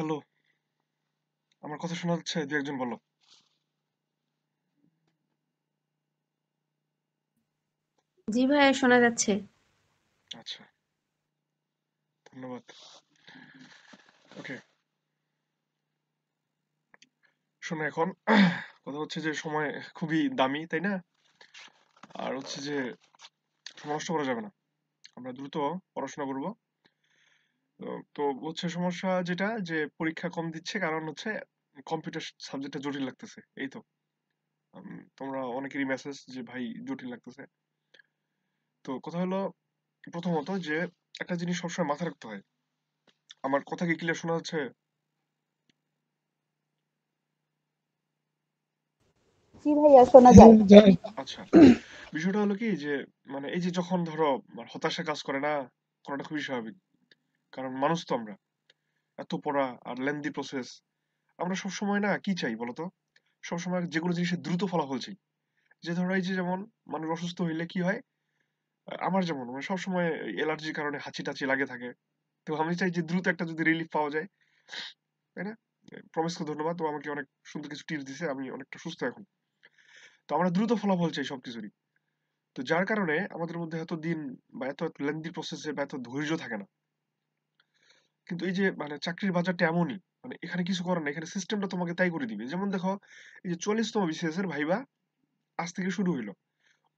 Hello, আমার কথা শোনা যাচ্ছে? দু একজন বলো। জি ভাইয়া শোনা যাচ্ছে। আচ্ছা, ধন্যবাদ। ওকে, শোনো এখন কথা হচ্ছে যে সময় খুবই দামি, তাই না? আর হচ্ছে যে সময় নষ্ট করা যাবে না। আমরা দ্রুত পড়াশোনা করব। তো হচ্ছে সমস্যা যেটা যে পরীক্ষা কম দিচ্ছে কারণ হচ্ছে কম্পিউটার সাবজেক্টটা জটিল লাগতেছে। এই তো তোমরা অনেকেরই মেসেজ যে ভাই জটিল লাগতেছে। তো কথা হলো প্রথমত যে একটা জিনিস সবসময় মাথায় রাখতে হয়। আমার কথা কি ক্লিয়ার শোনা যাচ্ছে? জি ভাইয়া শোনা যায়। আচ্ছা, বিষয়টা হলো কি যে মানে এই যে যখন ধরো হতাশা কাজ করে না, করাটা খুবই স্বাভাবিক। কারণ মানুষ তো আমরা, এত পড়া আর লেন্দি প্রসেস। আমরা সবসময় না কি চাই বলতো? সবসময় যেগুলো জিনিসের দ্রুত ফলাফল চাই। যে ধরো এই যে যেমন মানুষ অসুস্থ হইলে কি হয়? আমার যেমন মানে সবসময় অ্যালার্জির কারণে হাঁচি টাচি লাগে থাকে। তো আমি চাই যে দ্রুত একটা যদি রিলিফ পাওয়া যায়, তাই না? প্রমিসকে ধন্যবাদ, তো আমাকে অনেক সুন্দর কিছু টিপস দিছে, আমি অনেকটা সুস্থ এখন। তো আমরা দ্রুত ফলাফল চাই সবকিছুরই। তো যার কারণে আমাদের মধ্যে এত দিন বা এত লেন্দি প্রসেসে বা এত ধৈর্য থাকে না। কিন্তু এই যে মানে চাকরির বাজারটা এমনই, মানে এখানে কিছু করার না, এখানে সিস্টেমটা তোমাকে তাই করে দিবে। যেমন দেখো, এই যে 40তম বিসিএস এর ভাইবা আজ থেকে শুরু হইলো,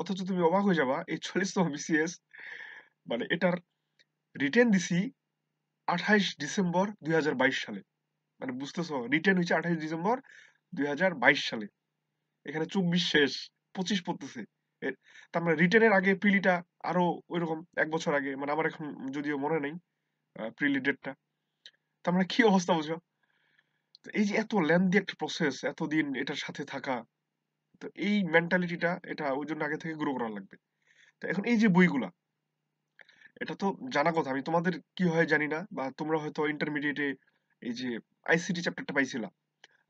অথচ তুমি অবাক হয়ে যাবা এই 40তম বিসিএস মানে এটার রিটেন দিছি 28 ডিসেম্বর 2022 সালে। মানে বুঝতেছো, রিটেন হয়েছে 28 ডিসেম্বর 2022 সালে। এখানে 24 শেষ, 25 পড়তেছে। এর- তার মানে রিটেনের আগে প্রিলিটা আরো ওইরকম 1 বছর আগে, মানে আমার এখন যদিও মনে নেই প্রিলি ডেটটা। তার মানে কি অবস্থা বুঝো? তো এই যে এত লেন্দি একটা প্রসেস, এতদিন এটার সাথে থাকা, তো এই মেন্টালিটিটা এটা ওই জন্য আগে থেকে গ্রো করা লাগবে। তো এখন এই যে বইগুলা, এটা তো জানা কথা, আমি তোমাদের কি হয় জানি না, বা তোমরা হয়তো ইন্টারমিডিয়েটে এই যে আইসিটি চ্যাপ্টারটা পাইছিলা।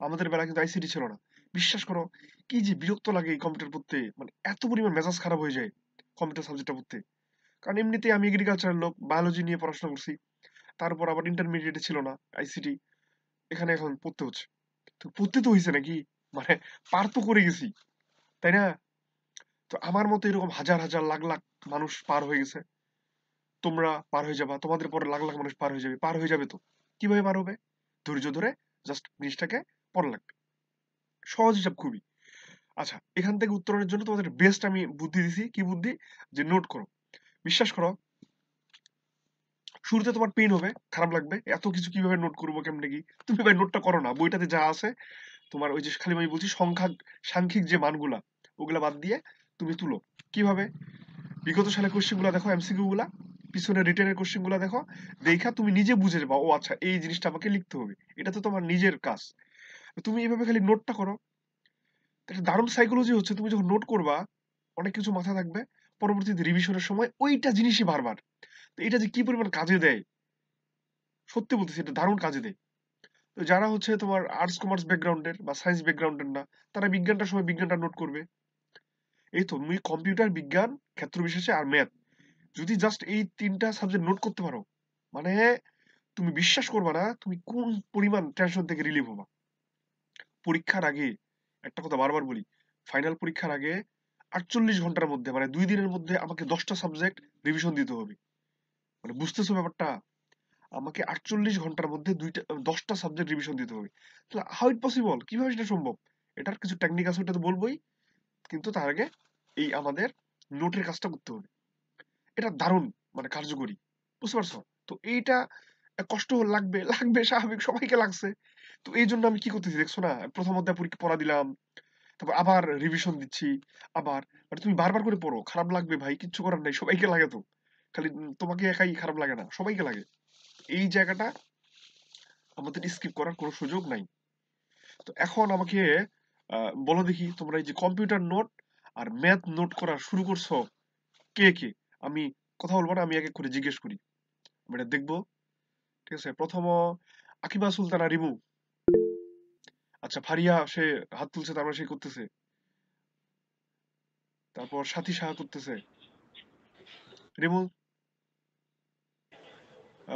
আমাদের বেলা কিন্তু আইসিটি ছিল না। বিশ্বাস করো, কি যে বিরক্ত লাগে এই কম্পিউটার পড়তে, মানে এত পরিমাণ মেজাজ খারাপ হয়ে যায় কম্পিউটার সাবজেক্টটা পড়তে। কারণ এমনিতেই আমি এগ্রিকালচারের লোক, বায়োলজি নিয়ে পড়াশোনা করছি। তারপর আবার ইন্টারমিডিয়েটে ছিল না আইসিটি, এখানে এখন পড়তে হচ্ছে। তো পড়তে তো হয়েছে নাকি, মানে পার তো করে গেছি, তাই না? তো আমার মতো এরকম হাজার হাজার লাখ লাখ মানুষ পার হয়ে গেছে। তোমরা পার হয়ে যাবা, তোমাদের পরে লাখ লাখ মানুষ পার হয়ে যাবে, পার হয়ে যাবে তো। কিভাবে পার হবে? ধৈর্য ধরে জাস্ট জিনিসটাকে পড়া লাগবে। সহজ হিসাব খুবই। আচ্ছা, এখান থেকে উত্তরণের জন্য তোমাদের বেস্ট আমি বুদ্ধি দিছি। কি বুদ্ধি? যে নোট করো। বিশ্বাস করো, শুরুতে তোমার পেইন হবে, খারাপ লাগবে, এত কিছু কিভাবে নোট করবো, কেমনে কি। তুমি ভাই নোটটা করো না, বইটাতে যা আছে তোমার ওই যে খালি আমি বলছি সংখ্যা, সাংখ্যিক যে মানগুলা ওগুলা বাদ দিয়ে তুমি তুলো। কিভাবে? বিগত সালের কোশ্চেন গুলা দেখো, এমসিকিউ গুলা, পিছনে রিটেনের কোশ্চেন গুলা দেখো। দেখা তুমি নিজে বুঝে যাবা, ও আচ্ছা এই জিনিসটা আমাকে লিখতে হবে। এটা তো তোমার নিজের কাজ। তুমি এইভাবে খালি নোটটা করো। একটা দারুণ সাইকোলজি হচ্ছে, তুমি যখন নোট করবা অনেক কিছু মাথায় থাকবে, পরবর্তীতে রিভিশনের সময় ওইটা জিনিসই বারবার। তো এটা যে কি পরিমাণ কাজে দেয়, সত্যি বলতেছি এটা দারুণ কাজে দেয়। তো যারা হচ্ছে তোমার আর্টস কমার্স ব্যাকগ্রাউন্ডের বা সায়েন্স ব্যাকগ্রাউন্ডের না, তারা বিজ্ঞানটার সময় বিজ্ঞানটা নোট করবে। এই তো তুমি কম্পিউটার বিজ্ঞান, ক্ষেত্র বিশেষে আর ম্যাথ, যদি জাস্ট এই তিনটা সাবজেক্ট নোট করতে পারো, মানে তুমি বিশ্বাস করবা না তুমি কোন পরিমাণ টেনশন থেকে রিলিভ হবা। পরীক্ষার আগে একটা কথা বারবার বলি, ফাইনাল পরীক্ষার আগে 48 ঘন্টার মধ্যে মানে 2 দিনের মধ্যে আমাকে 10টা সাবজেক্ট রিভিশন দিতে হবে। মানে বুঝতেছো ব্যাপারটা? আমাকে 48 ঘন্টার মধ্যে 10টা সাবজেক্ট রিভিশন দিতে হবে। তো হাউ ইট পসিবল, কিভাবে সেটা সম্ভব? এটার কিছু টেকনিক আছে, ওটা তো বলবোই। কিন্তু তার আগে এই আমাদের নোটের কাজটা করতে হবে। এটা দারুণ মানে কার্যকরী। বুঝতে পারছো? তো এইটা কষ্ট লাগবে, লাগবে স্বাভাবিক, সবাইকে লাগছে। তো এই জন্য আমি কি করতেছি দেখছো না? প্রথম অধ্যায় পরীক্ষা পড়া দিলাম, তারপর আবার রিভিশন দিচ্ছি। আবার মানে তুমি বারবার করে পড়ো, খারাপ লাগবে ভাই, কিচ্ছু করার নাই, সবাইকে লাগে তো। খালি তোমাকে একাই খারাপ লাগে না, সবাইকে লাগে। এই জায়গাটা আমাদের স্কিপ করার কোনো সুযোগ নাই। তো এখন আমাকে বলো দেখি, তোমরা এই যে কম্পিউটার নোট আর ম্যাথ নোট করা শুরু করছো কে কে? আমি কথা বলবো না, আমি এক এক করে জিজ্ঞেস করি, আমরা এটা দেখবো। ঠিক আছে, প্রথম আকিবা সুলতানা রিমু। আচ্ছা, ফারিয়া সে হাত তুলছে, তার মানে সে করতেছে। তারপর সাথী সাহা করতেছে। রিমু,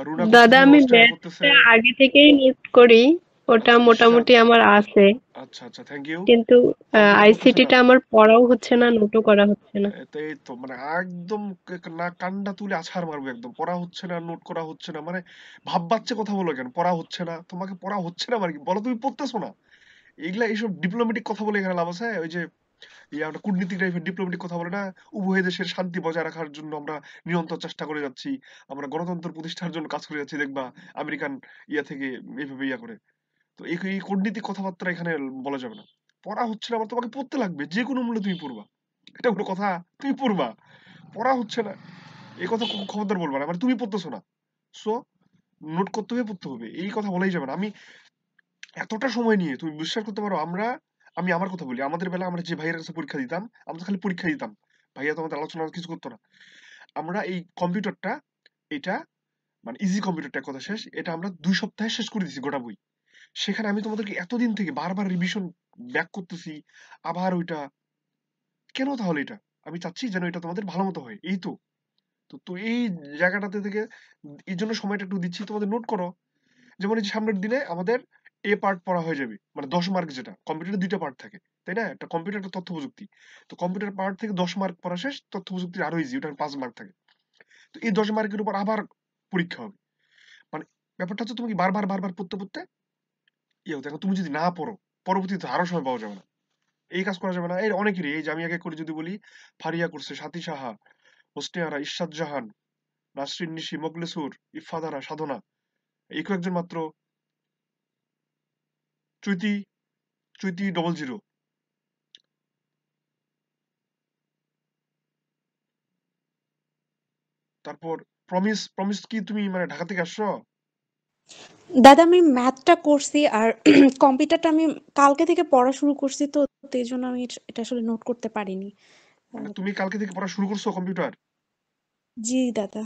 রুনা দাদা করতেছে, আমি হোস্টেরা করতেছে। ম্যাথটা আগে থেকেই নোট করি, ওটা আচ্ছা, ঈর্ষাদ। মোটামুটি আমার আছে, আচ্ছা আচ্ছা, থ্যাংক ইউ। কিন্তু কম্পিউটার করতেছে না? আইসিটিটা আমার পড়াও হচ্ছে না, নোটও করা হচ্ছে না। তো এই তো মানে একদম না কান্ডা তুলে আছাড় মারবো একদম। পড়া হচ্ছে না, নোট করা হচ্ছে না, মানে ভাব বাচ্চা কথা বলো কেন? পড়া হচ্ছে না, তোমাকে পড়া হচ্ছে না মানে কি বলো? তুমি পড়তেছো না। এইগুলা এইসব ডিপ্লোমেটিক কথা বলে এখানে লাভ আছে? ওই যে একটা কূটনীতিক টাইপের ডিপ্লোমেটিক কথা বলে না, উভয় দেশের শান্তি বজায় রাখার জন্য আমরা নিরন্তর চেষ্টা করে যাচ্ছি, আমরা গণতন্ত্র প্রতিষ্ঠার জন্য কাজ করে যাচ্ছি, দেখবা আমেরিকান থেকে এইভাবে করে। তো এই কূটনীতিক কথাবার্তা এখানে বলা যাবে না। পড়া হচ্ছে না আমার, তোমাকে পড়তে লাগবে, যে কোনো মূল্যে তুমি পড়বা। এটা কোনো কথা? তুমি পড়বা, পড়া হচ্ছে না এই কথা খবরদার বলবা না, মানে তুমি পড়তেছো না, সো নোট করতে হবে, পড়তে হবে, এই কথা বলাই যাবে না। আমি এতটা সময় নিয়ে, তুমি বিশ্বাস করতে পারো, আমি আমার কথা বলি, আমাদের বেলা আমরা যে ভাইয়ের কাছে পরীক্ষা দিতাম, আমরা তো খালি পরীক্ষা দিতাম, ভাইয়া তো আমাদের আলোচনা কিছু করতো না। আমরা এই কম্পিউটারটা, এটা মানে ইজি কম্পিউটারটা কথা শেষ, এটা আমরা 2 সপ্তাহে শেষ করে দিছি গোটা বই। সেখানে আমি তোমাদেরকে এতদিন থেকে বারবার রিভিশন ব্যাক করতেছি, আবার ওইটা কেন তাহলে? এটা আমি চাচ্ছি যেন এটা তোমাদের ভালো মতো হয়, এই তো। তো তো এই জায়গাটাতে থেকে এই জন্য সময়টা একটু দিচ্ছি, তোমাদের নোট করো। যেমন এই যে সামনের দিনে আমাদের এ পার্ট পড়া হয়ে যাবে, মানে 10 মার্ক, যেটা কম্পিউটারে 2টা পার্ট থাকে, তাই না? একটা কম্পিউটার, একটা তথ্য প্রযুক্তি। তো কম্পিউটার পার্ট থেকে 10 মার্ক পড়া শেষ, তথ্য প্রযুক্তির আরো ইজি, ওটা 5 মার্ক থাকে। তো এই 10 মার্কের উপর আবার পরীক্ষা হবে। মানে ব্যাপারটা হচ্ছে তুমি কি বারবার বারবার পড়তে পড়তে ইয়ে হতো। এখন তুমি যদি না পড়ো, পরবর্তীতে আরো সময় পাওয়া যাবে না, এই কাজ করা যাবে না। এই অনেকেরই, এই যে আমি আগে করে যদি বলি, ফারিয়া করছে, সাথী সাহা, হোসনে আরা, ইরশাদ জাহান, নাসরিন নিশি, মোগলেসুর, ইফাদারা, সাধনা, এই কয়েকজন মাত্র। চৈতি, চৈতি 00। তারপর প্রমিস, প্রমিস কি তুমি মানে ঢাকা থেকে আসছো? দাদা আমি ম্যাথটা করছি আর কম্পিউটারটা আমি কালকে থেকে পড়া শুরু করছি, তো তো এই জন্য আমি এটা আসলে নোট করতে পারিনি। মানে আহ, তুমি কালকে থেকে পড়া শুরু করছো কম্পিউটার? জি দাদা,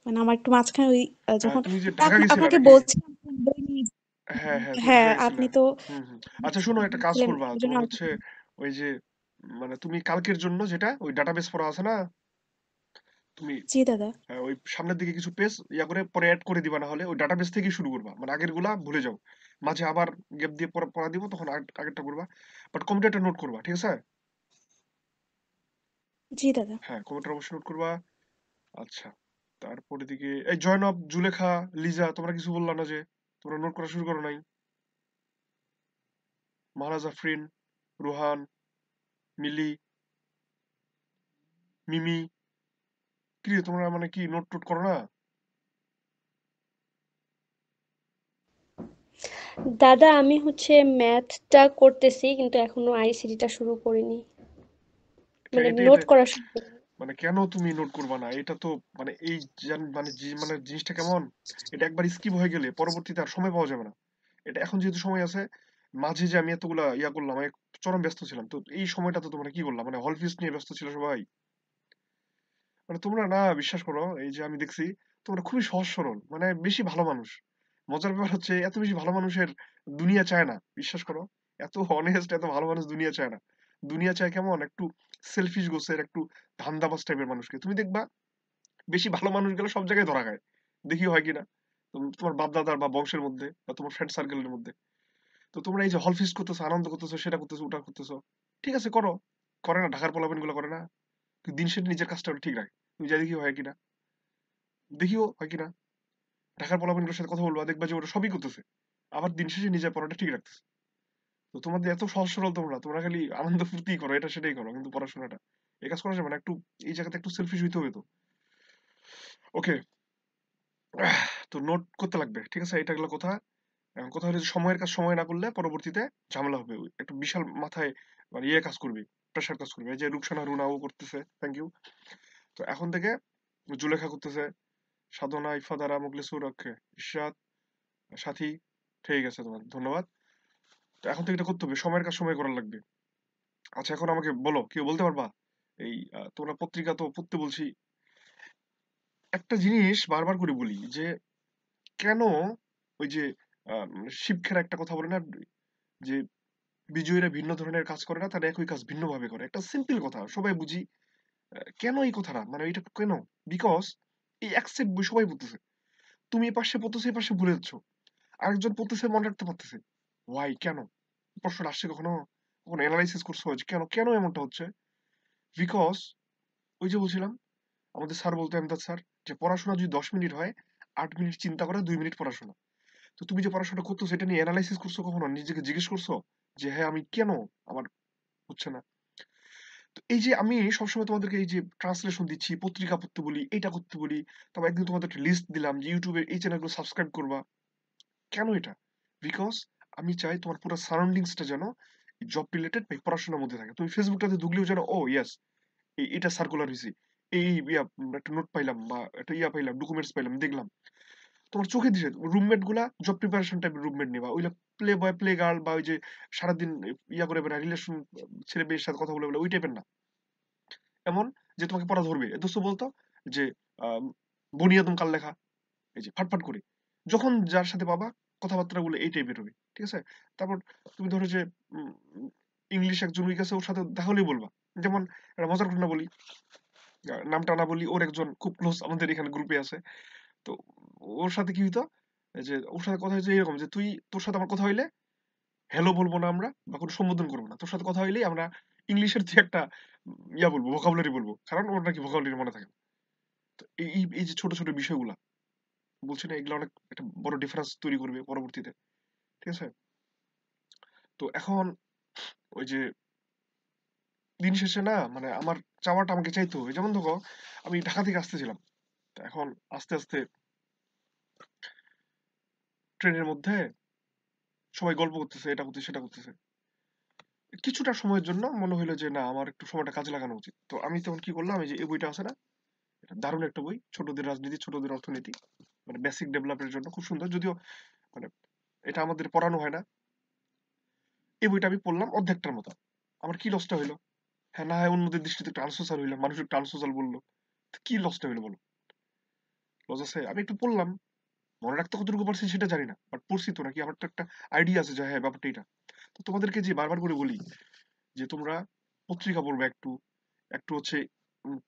মানে আমার একটু মাঝখানে ওই যখন তুমি যে ঢাকা গেছিলা আপনাকে নাকি? বলছিলাম বই নিয়ে- হ্যাঁ হ্যাঁ, তুমি হ্যাঁ ঢাকা গেছিলা। আপনি তো হুম হুম। আচ্ছা শোনো, একটা কাজ ছিলেন করবা, এই জন্য তোমার হচ্ছে ওই যে মানে তুমি কালকের জন্য যেটা ওই ডাটাবেস পড়া আছে না, তুমি জি দাদা। ওই সামনের দিকে কিছু পেজ করে পরে অ্যাড করে দিবা, না হলে ওই ডাটাবেস থেকে শুরু করবা, মানে আগের গুলা ভুলে যাও। মাঝে আবার গ্যাপ দিয়ে পড়া পড়া দিব, তখন আগেরটা করবা। বাট কম্পিউটারটা নোট করবা, ঠিক আছে? জি দাদা। হ্যাঁ, কম্পিউটার অবশ্যই নোট করবা। আচ্ছা, তারপরে দিকে এই জয়নব, জুলেখা, লিজা, তোমরা কিছু বললা না যে? তোমরা নোট করা শুরু করো নাই? মাহারাজ আফরিন, রুহান, মিলি, মিমি, কি রে, তোমরা মানে কি নোট টোট করো না? দাদা আমি হচ্ছে ম্যাথটা করতেছি, কিন্তু এখনো আইসিটিটা শুরু করিনি, এটা মানে এটা নোট এটা করা শুরু করিনি। মানে কেন তুমি নোট করবা না? এটা তো মানে এই মানে মানে জিনিসটা কেমন, এটা একবার স্কিপ হয়ে গেলে পরবর্তীতে আর সময় পাওয়া যাবে না। এটা এখন যেহেতু সময় আছে, মাঝে যে আমি এতগুলা করলাম, আমি চরম ব্যস্ত ছিলাম, তো এই সময়টা তো তোমরা কি করলাম, মানে হল ফিস নিয়ে ব্যস্ত ছিল সবাই। মানে তোমরা না, বিশ্বাস করো, এই যে আমি দেখছি তোমরা খুবই সহজ সরল, মানে বেশি ভালো মানুষ। মজার ব্যাপার হচ্ছে এত বেশি ভালো মানুষের দুনিয়া চায় না, বিশ্বাস করো। এত অনেস্ট, এত ভালো মানুষ দুনিয়া চায় না। দুনিয়া চায় কেমন একটু সেলফিশ গোছের, একটু ধান্দাবাজ টাইপের মানুষকে। তুমি দেখবা বেশি ভালো মানুষগুলো সব জায়গায় ধরা খায়, দেখি হয় কিনা। তোমার বাপ দাদার বা বংশের মধ্যে বা তোমার ফ্রেন্ড সার্কেলের মধ্যে। তো তোমরা এই যে হল ফিস্ট করতেছো, আনন্দ করতেছো, সেটা করতেছো, ওটা করতেছো, ঠিক আছে করো, করে না ঢাকার পোলাপান গুলো করে না? তুই দিন শেষে নিজের কাজটা ওটা ঠিক রাখ, তুমি যাই দেখি হয় কিনা, দেখিও হয় কিনা। ঢাকার পোলাপানগুলোর সাথে কথা বলবা, দেখবা যে ওরা সবই করতেছে, আবার দিন শেষে নিজের পড়াটা ঠিক রাখতেছে। তো তোমাদের এত সহজ সরল, তোমরা তোমরা খালি আনন্দ ফুর্তি করো, এটা সেটাই করো, কিন্তু পড়াশোনাটা এই কাজ করা যাবে না। একটু এই জায়গাতে একটু সেলফিশ হইতে হবে তো। ওকে, তো নোট করতে লাগবে, ঠিক আছে? এটা গেলো কথা। এখন কথা হলো যে সময়ের কাজ সময় না করলে পরবর্তীতে ঝামেলা হবে, একটু বিশাল মাথায় মানে কাজ করবে, প্রেশার কাজ করবে। এই যে রুকসানা, রুনাও করতেছে, থ্যাংক ইউ। তো এখন থেকে জুলেখা করতেছে, সাধনা, ইফাদারা, মুখলিসুর, ওকে, ইশরাত, সাথী, ঠিক আছে, তোমার ধন্যবাদ। তো এখন থেকে এটা করতে হবে, সময়ের কাজ সময় করা লাগবে। আচ্ছা এখন আমাকে বলো, কেউ বলতে পারবা এই তোমরা পত্রিকা তো পড়তে বলছি, একটা জিনিস বারবার করে বলি যে কেন ওই যে শিবখেরা একটা কথা বলে না, যে বিজয়ীরা ভিন্ন ধরনের কাজ করে না, তারা একই কাজ ভিন্ন ভাবে করে। একটা সিম্পল কথা সবাই বুঝি, কেন এই কথাটা, মানে এটা কেন? বিকজ এই অ্যাকসেপ্ট বই সবাই বলতেছে, তুমি এই পাশে পড়তেছো, এই পাশে ভুলে যাচ্ছ, আরেকজন পড়তেছে মনে রাখতে পারতেছে। ওয়াই, কেন? প্রশ্নটা আসছে কখনো? কখনো অ্যানালাইসিস করছো যে কেন কেন এমনটা হচ্ছে? বিকজ ওই যে বলছিলাম, আমাদের স্যার বলতো, এমদাদ স্যার, যে পড়াশোনা যদি 10 মিনিট হয়, 8 মিনিট চিন্তা করা, 2 মিনিট পড়াশোনা। তো তুমি যে পড়াশোনা করতেছো এটা নিয়ে অ্যানালাইসিস করছো কখনো? নিজেকে জিজ্ঞেস করছো যে হ্যাঁ আমি কেন আমার হচ্ছে না? তো এই যে আমি সবসময় তোমাদেরকে এই যে ট্রান্সলেশন দিচ্ছি, পত্রিকা পড়তে বলি, এটা করতে বলি, তারপর একদিন তোমাদেরকে লিস্ট দিলাম যে ইউটিউবে এই চ্যানেলগুলো সাবস্ক্রাইব করবা, কেন এটা? বিকজ আমি চাই তোমার পুরো সারাউন্ডিংসটা যেন জব রিলেটেড বা পড়াশোনার মধ্যে থাকে। তুমি ফেসবুকটাতে ঢুকলেও যেন ও ইয়েস এটা সার্কুলার হয়েছে, এই ইয়া একটা নোট পাইলাম বা একটা ইয়া পাইলাম, ডকুমেন্টস পাইলাম, দেখলাম। তোমার চোখে দিছে রুমমেট গুলা জব প্রিপারেশন টাইপের রুমমেট নেবা, ওইগুলা প্লে বয় প্লে গার্ল বা ওই যে সারাদিন ইয়া করে বেড়া রিলেশন, ছেলে মেয়ের সাথে কথা বলে বলে ওই টাইপের না। এমন যে তোমাকে পড়া ধরবে। দোস্ত বলতো যে আম, বুনিয়াদুম কাল লেখা, এই যে ফাটফাট করে যখন যার সাথে পাবা কথাবার্তা গুলো এই টাইপের হবে, ঠিক আছে? তারপর তুমি ধরো যে ইংলিশ একজন উইক আছে, ওর সাথে তাহলেই বলবা। যেমন একটা মজার ঘটনা বলি, নামটা না বলি, ওর একজন খুব ক্লোজ আমাদের এখানে গ্রুপে আছে। তো ওর সাথে কি হইতো, এই যে ওর সাথে কথা হয়েছে এরকম যে তুই, তোর সাথে আমার কথা হইলে হ্যালো বলবো না আমরা, বা কোনো সম্বোধন করবো না, তোর সাথে কথা হইলেই আমরা ইংলিশের যে একটা ইয়া বলবো, ভোকাবুলারি বলবো, কারণ ওর নাকি ভোকাবুলারি মনে থাকে না। তো এই এই এই যে ছোট ছোট বিষয়গুলা বলছি না, এগুলো অনেক একটা বড় ডিফারেন্স তৈরি করবে পরবর্তীতে, ঠিক আছে? তো এখন ওই যে দিন শেষে না মানে আমার চাওয়াটা আমাকে চাইতে হবে। যেমন দেখো, আমি ঢাকা থেকে আসতেছিলাম, তো এখন আস্তে আস্তে ট্রেনের মধ্যে সবাই গল্প করতেছে, এটা করতেছে সেটা করতেছে। কিছুটা সময়ের জন্য মনে হলো যে না, আমার একটু সময়টা কাজে লাগানো উচিত। তো আমি তখন কি করলাম, এই যে এই বইটা আছে না, এটা দারুণ একটা বই, ছোটদের রাজনীতি ছোটদের অর্থনীতি, মানে বেসিক ডেভেলপের জন্য খুব সুন্দর, যদিও মানে এটা আমাদের পড়ানো হয় না। এই বইটা আমি পড়লাম অর্ধেকটার মতো। আমার কি লসটা হইলো? হ্যাঁ, না হয় অন্যদের দৃষ্টিতে একটু আনসোশাল হইলাম, মানুষ একটু আনসোশাল বললো, তো কি লসটা হইলো বলো? লস আছে, আমি একটু পড়লাম, মনে রাখতে কতটুকু পারছি সেটা জানি না, বাট পড়ছি তো নাকি, আমার তো একটা আইডিয়া আছে যে হ্যাঁ ব্যাপারটা এটা। তো তোমাদেরকে যে বারবার করে বলি যে তোমরা পত্রিকা পড়বে একটু, একটু হচ্ছে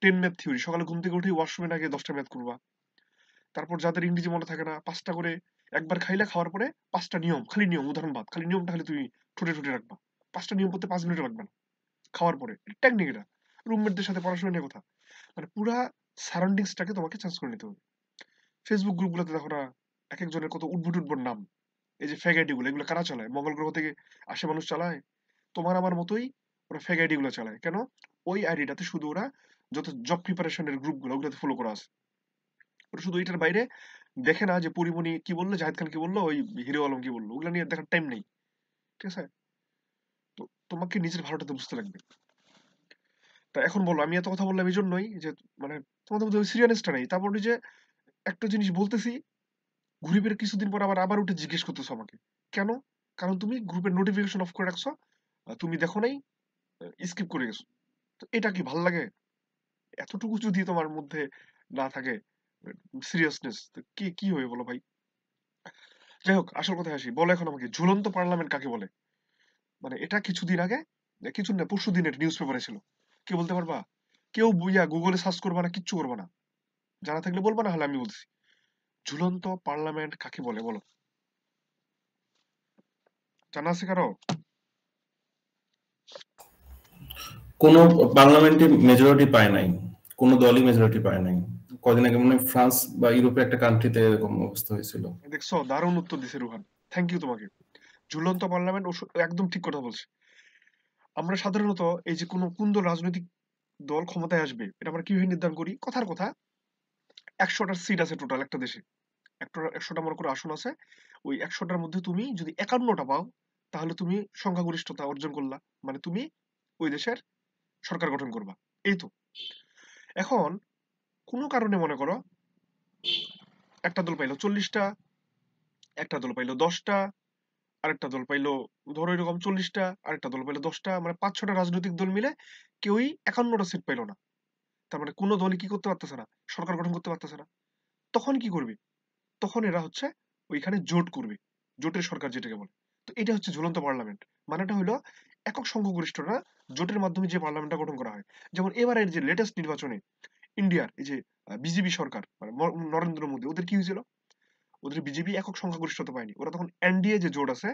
10 ম্যাথ থিওরি, সকালে ঘুম থেকে উঠে ওয়াশরুমে না গিয়ে 10টা ম্যাথ করবা। তারপর যাদের ইংরেজি মনে থাকে না, 5টা করে একবার খাইলে খাওয়ার পরে 5টা নিয়ম, খালি নিয়ম, উদাহরণ বাদ, খালি নিয়মটা খালি তুমি ঠোঁটে ঠোঁটে রাখবা। 5টা নিয়ম পড়তে 5 মিনিট লাগবে না খাওয়ার পরে, টেকনিক এটা। রুমমেটদের সাথে পড়াশোনা নিয়ে কথা, মানে পুরা সারাউন্ডিংসটাকে তোমাকে চেঞ্জ করে নিতে হবে। ফেসবুক গ্রুপগুলোতে দেখো না, এক একজনের কত উদ্ভট উদ্ভট নাম। এই যে ফেক আইডি গুলো, এগুলো কারা চালায়? মঙ্গল গ্রহ থেকে আসে মানুষ চালায়? তোমার আমার মতোই ওরা ফেক আইডি গুলো চালায়। কেন? ওই আইডিটাতে শুধু ওরা যত জব প্রিপারেশনের গ্রুপ গুলো ওগুলোতে ফলো করা আছে, ওরা শুধু এটার বাইরে দেখে না যে পরিমণি কি বললো, জাহিদ খান কি বললো, ওই হিরো আলম কি বললো, ওগুলো নিয়ে দেখার টাইম নেই, ঠিক আছে? তো তোমাকে নিজের ভালোটাতে বুঝতে লাগবে। তা এখন বলো, আমি এত কথা বললাম এই জন্যই যে মানে তোমাদের মধ্যে ওই সিরিয়াসনেসটা নেই। তারপর ওই যে একটা জিনিস বলতেছি, ঘুরে ফিরে কিছুদিন পর আবার উঠে জিজ্ঞেস করতেছো আমাকে, কেন? কারণ তুমি গ্রুপের নোটিফিকেশন অফ করে রাখছো, তুমি দেখো নাই, স্কিপ করে গেছো। তো এটা কি ভাল লাগে? এতটুকু যদি তোমার মধ্যে না থাকে সিরিয়াসনেস, তো কি কি হবে বলো ভাই? যাই হোক, আসল কথায় আসি, বলো এখন আমাকে, ঝুলন্ত পার্লামেন্ট কাকে বলে? মানে এটা কিছুদিন আগে, কিছু না পরশু দিনের নিউজ পেপারে ছিল। কে বলতে পারবা? কেউ বুইয়া গুগলে সার্চ করবা না, কিচ্ছু করবা না, জানা থাকলে বলবা, না হলে আমি বলছি। ঝুলন্ত পার্লামেন্ট কাকে বলে বলো? জানা আছে কারো? কোনো পার্লামেন্টে মেজরিটি পায় নাই, কোনো দলই মেজরিটি পায় নাই। কদিন আগে মনে হয় ফ্রান্স বা ইউরোপের একটা কান্ট্রিতে এরকম অবস্থা হয়েছিল। দেখছো, দারুণ উত্তর দিছে রুহান, থ্যাংক ইউ তোমাকে। ঝুলন্ত পার্লামেন্ট, একদম ঠিক কথা বলছে। আমরা সাধারণত এই যে কোন দল রাজনৈতিক দল ক্ষমতায় আসবে, এটা আমরা কিভাবে নির্ধারণ করি? কথার কথা, 100টা সিট আছে টোটাল একটা দেশে, 100টা মনে করো আসন আছে। ওই 100টার মধ্যে তুমি যদি 51টা পাও, তাহলে তুমি সংখ্যাগরিষ্ঠতা অর্জন করলা, মানে তুমি ওই দেশের সরকার গঠন করবা। এই তো। এখন কোনো কারণে মনে করো একটা দল পাইলো 40টা, একটা দল পাইলো 10টা, আরেকটা দল পাইলো ধরো এরকম 40টা, আরেকটা দল পাইলো 10টা, মানে 5-6টা রাজনৈতিক দল মিলে কেউই 51টা সিট পাইলো না। তার মানে কোনো দলই কি করতে পারতেছে না, সরকার গঠন করতে পারতেছে না। তখন কি করবে? তখন এরা হচ্ছে ওইখানে জোট করবে, জোটের সরকার যেটাকে বলে। তো এটা হচ্ছে ঝুলন্ত পার্লামেন্ট। মানেটা হলো একক সংখ্যাগরিষ্ঠরা জোটের মাধ্যমে যে পার্লামেন্টটা গঠন করা হয়। যেমন এবারের যে লেটেস্ট নির্বাচনে ইন্ডিয়ার এই যে বিজেপি সরকার, মানে নরেন্দ্র মোদী, ওদের কি হয়েছিল? ওদের বিজেপি একক সংখ্যাগরিষ্ঠতা পায়নি, ওরা তখন এনডিএ যে জোট আছে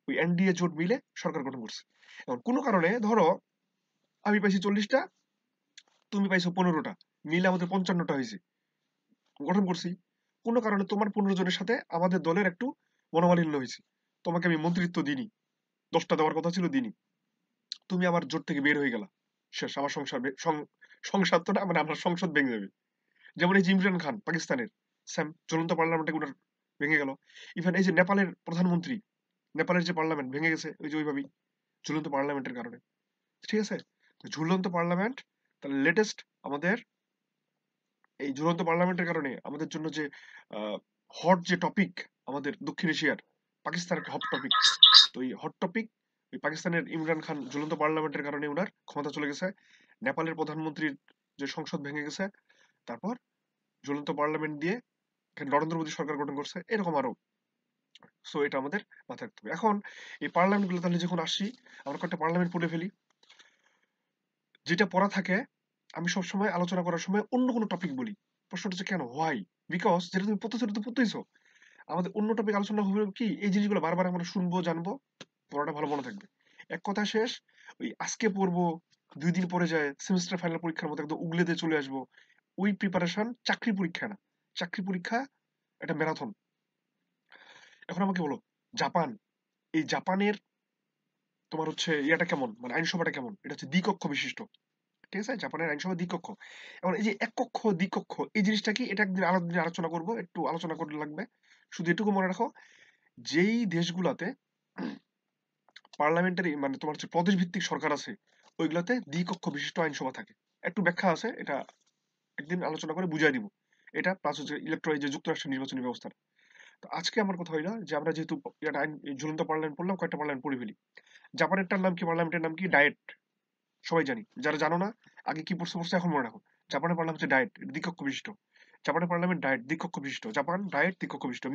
ওই এনডিএ জোট মিলে সরকার গঠন করছে। এখন কোনো কারণে ধরো আমি পাইছি 40টা, তুমি পাইছো 15টা, মিলে আমাদের 55টা হয়েছে, গঠন করছি। কোনো কারণে তোমার 15 জনের সাথে আমাদের দলের একটু মনোমালিন্য হয়েছে, তোমাকে আমি মন্ত্রিত্ব দিইনি, 10টা দেওয়ার কথা ছিল দিইনি, তুমি আমার জোট থেকে বের হয়ে গেলা, শেষ, আমার সংসার তো না, মানে আমার সংসদ ভেঙে যাবে। যেমন এই যে ইমরান খান পাকিস্তানের, স্যাম জ্বলন্ত পার্লামেন্টে ওনার ভেঙে গেল। ইভেন এই যে নেপালের প্রধানমন্ত্রী, নেপালের যে পার্লামেন্ট ভেঙে গেছে ওই যে ওইভাবেই ঝুলন্ত পার্লামেন্টের কারণে, ঠিক আছে? তো ঝুলন্ত পার্লামেন্ট, তাহলে লেটেস্ট আমাদের এই ঝুলন্ত পার্লামেন্টের কারণে আমাদের জন্য যে হট যে টপিক আমাদের দক্ষিণ এশিয়ার, পাকিস্তান একটা হট টপিক। তো এই হট টপিক ওই পাকিস্তানের ইমরান খান ঝুলন্ত পার্লামেন্টের কারণে ওনার ক্ষমতা চলে গেছে, নেপালের প্রধানমন্ত্রীর যে সংসদ ভেঙে গেছে, তারপর ঝুলন্ত পার্লামেন্ট দিয়ে এখানে নরেন্দ্র মোদী সরকার গঠন করছে, এরকম আরো। সো এটা আমাদের মাথায় রাখতে হবে। এখন এই পার্লামেন্ট গুলো তাহলে যখন আসি, আমরা কয়েকটা পার্লামেন্ট পড়ে ফেলি, যেটা পড়া থাকে আমি সবসময় আলোচনা করার সময় অন্য কোনো টপিক বলি। প্রশ্নটা হচ্ছে কেন, হোয়াই? বিকজ যেটা তুমি পড়তেছো তো পড়তেইছো, আমাদের অন্য টপিক আলোচনা হবে কি, এই জিনিসগুলো বারবার আমরা শুনবো, জানবো, পড়াটা ভালো মনে থাকবে। এক কথা শেষ, ওই আজকে পড়বো, 2 দিন পরে যায় সেমিস্টার ফাইনাল পরীক্ষার মতো একদম উগলে দিয়ে চলে আসবো, ওই প্রিপারেশন চাকরি পরীক্ষা না। চাকরি পরীক্ষা একটা ম্যারাথন। এখন আমাকে বলো, জাপান, এই জাপানের তোমার হচ্ছে ইয়াটা কেমন, মানে আইনসভাটা কেমন? এটা হচ্ছে দ্বিকক্ষ বিশিষ্ট, ঠিক আছে? জাপানের আইনসভা দ্বিকক্ষ। এখন এই যে এক কক্ষ দ্বিকক্ষ এই জিনিসটা কি, এটা একদিন আলাদা দিন আলোচনা করব, একটু আলোচনা করতে লাগবে। শুধু এটুকু মনে রাখো, যেই দেশগুলাতে পার্লামেন্টারি মানে তোমার হচ্ছে প্রদেশ ভিত্তিক সরকার আছে, ওইগুলাতে দ্বিকক্ষ বিশিষ্ট আইনসভা থাকে। একটু ব্যাখ্যা আছে, এটা একদিন আলোচনা করে বুঝাই দিব। এটা প্লাস হচ্ছে ইলেকট্রো যে যুক্তরাষ্ট্রের নির্বাচনী ব্যবস্থা। তো আজকে আমার কথা হইলো যে আমরা যেহেতু এটা আইন এই ঝুলন্ত পার্লামেন্ট পড়লাম, কয়েকটা পার্লামেন্ট পড়ে ফেলি। জাপানেরটার নাম কি, পার্লামেন্টের নাম কি? ডায়েট। সবাই জানি, যারা জানো না আগে কি পড়ছে এখন মনে রাখো। জাপানের পার্লামেন্ট হচ্ছে ডায়েট, দ্বিকক্ষ বিশিষ্ট। জাপানের পার্লামেন্ট ডায়েট দ্বিকক্ষ বিশিষ্ট, জাপান ডায়েট দ্বিকক্ষ বিশিষ্ট।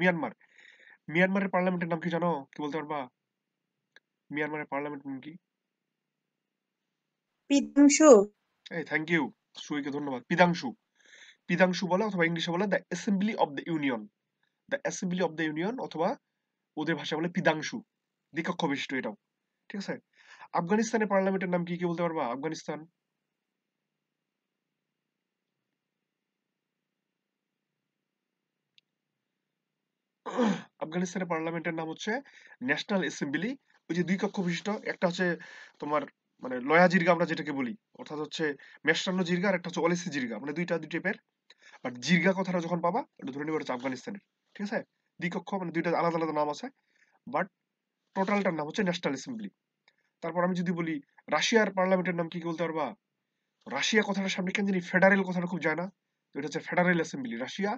মিয়ানমারের পার্লামেন্টের নাম কি জানো? কি বলতে পারবা? মিয়ানমারের পার্লামেন্টের নাম কি? পিতাংশু। এই থ্যাংক ইউ, সুইকে ধন্যবাদ। পিদাংশু বলে, অথবা ইংলিশে বলে the assembly of the union. The assembly of the union, অথবা ওদের ভাষা বলে পিদাংশু, দ্বিকক্ষ বিশিষ্ট এটাও, ঠিক আছে? আফগানিস্তানের পার্লামেন্টের নাম কি, কি বলতে পারবা? আফগানিস্তান, আফগানিস্তানের পার্লামেন্টের নাম হচ্ছে ন্যাশনাল অ্যাসেম্বলি। ওই যে দুই কক্ষ বিশিষ্ট, একটা হচ্ছে তোমার মানে লয়া জিরগা আমরা যেটাকে বলি, অর্থাৎ হচ্ছে মেশরান্ন জিরগা, আর একটা হচ্ছে অলেসি জিরগা, মানে দুই টাইপের। বাট জিরগা কথাটা যখন পাবা এটা ধরে নিবে হচ্ছে আফগানিস্তানের, ঠিক আছে? দ্বিকক্ষ মানে দুইটা আলাদা আলাদা নাম আছে, বাট টোটালটার নাম হচ্ছে ন্যাশনাল অ্যাসেম্বলি। তারপর আমি যদি বলি রাশিয়ার পার্লামেন্টের নাম কি, কি বলতে পারবা? রাশিয়া কথাটার সামনে কেন জানি ফেডারেল কথাটা খুব যায় না, তো এটা হচ্ছে federal assembly, Russia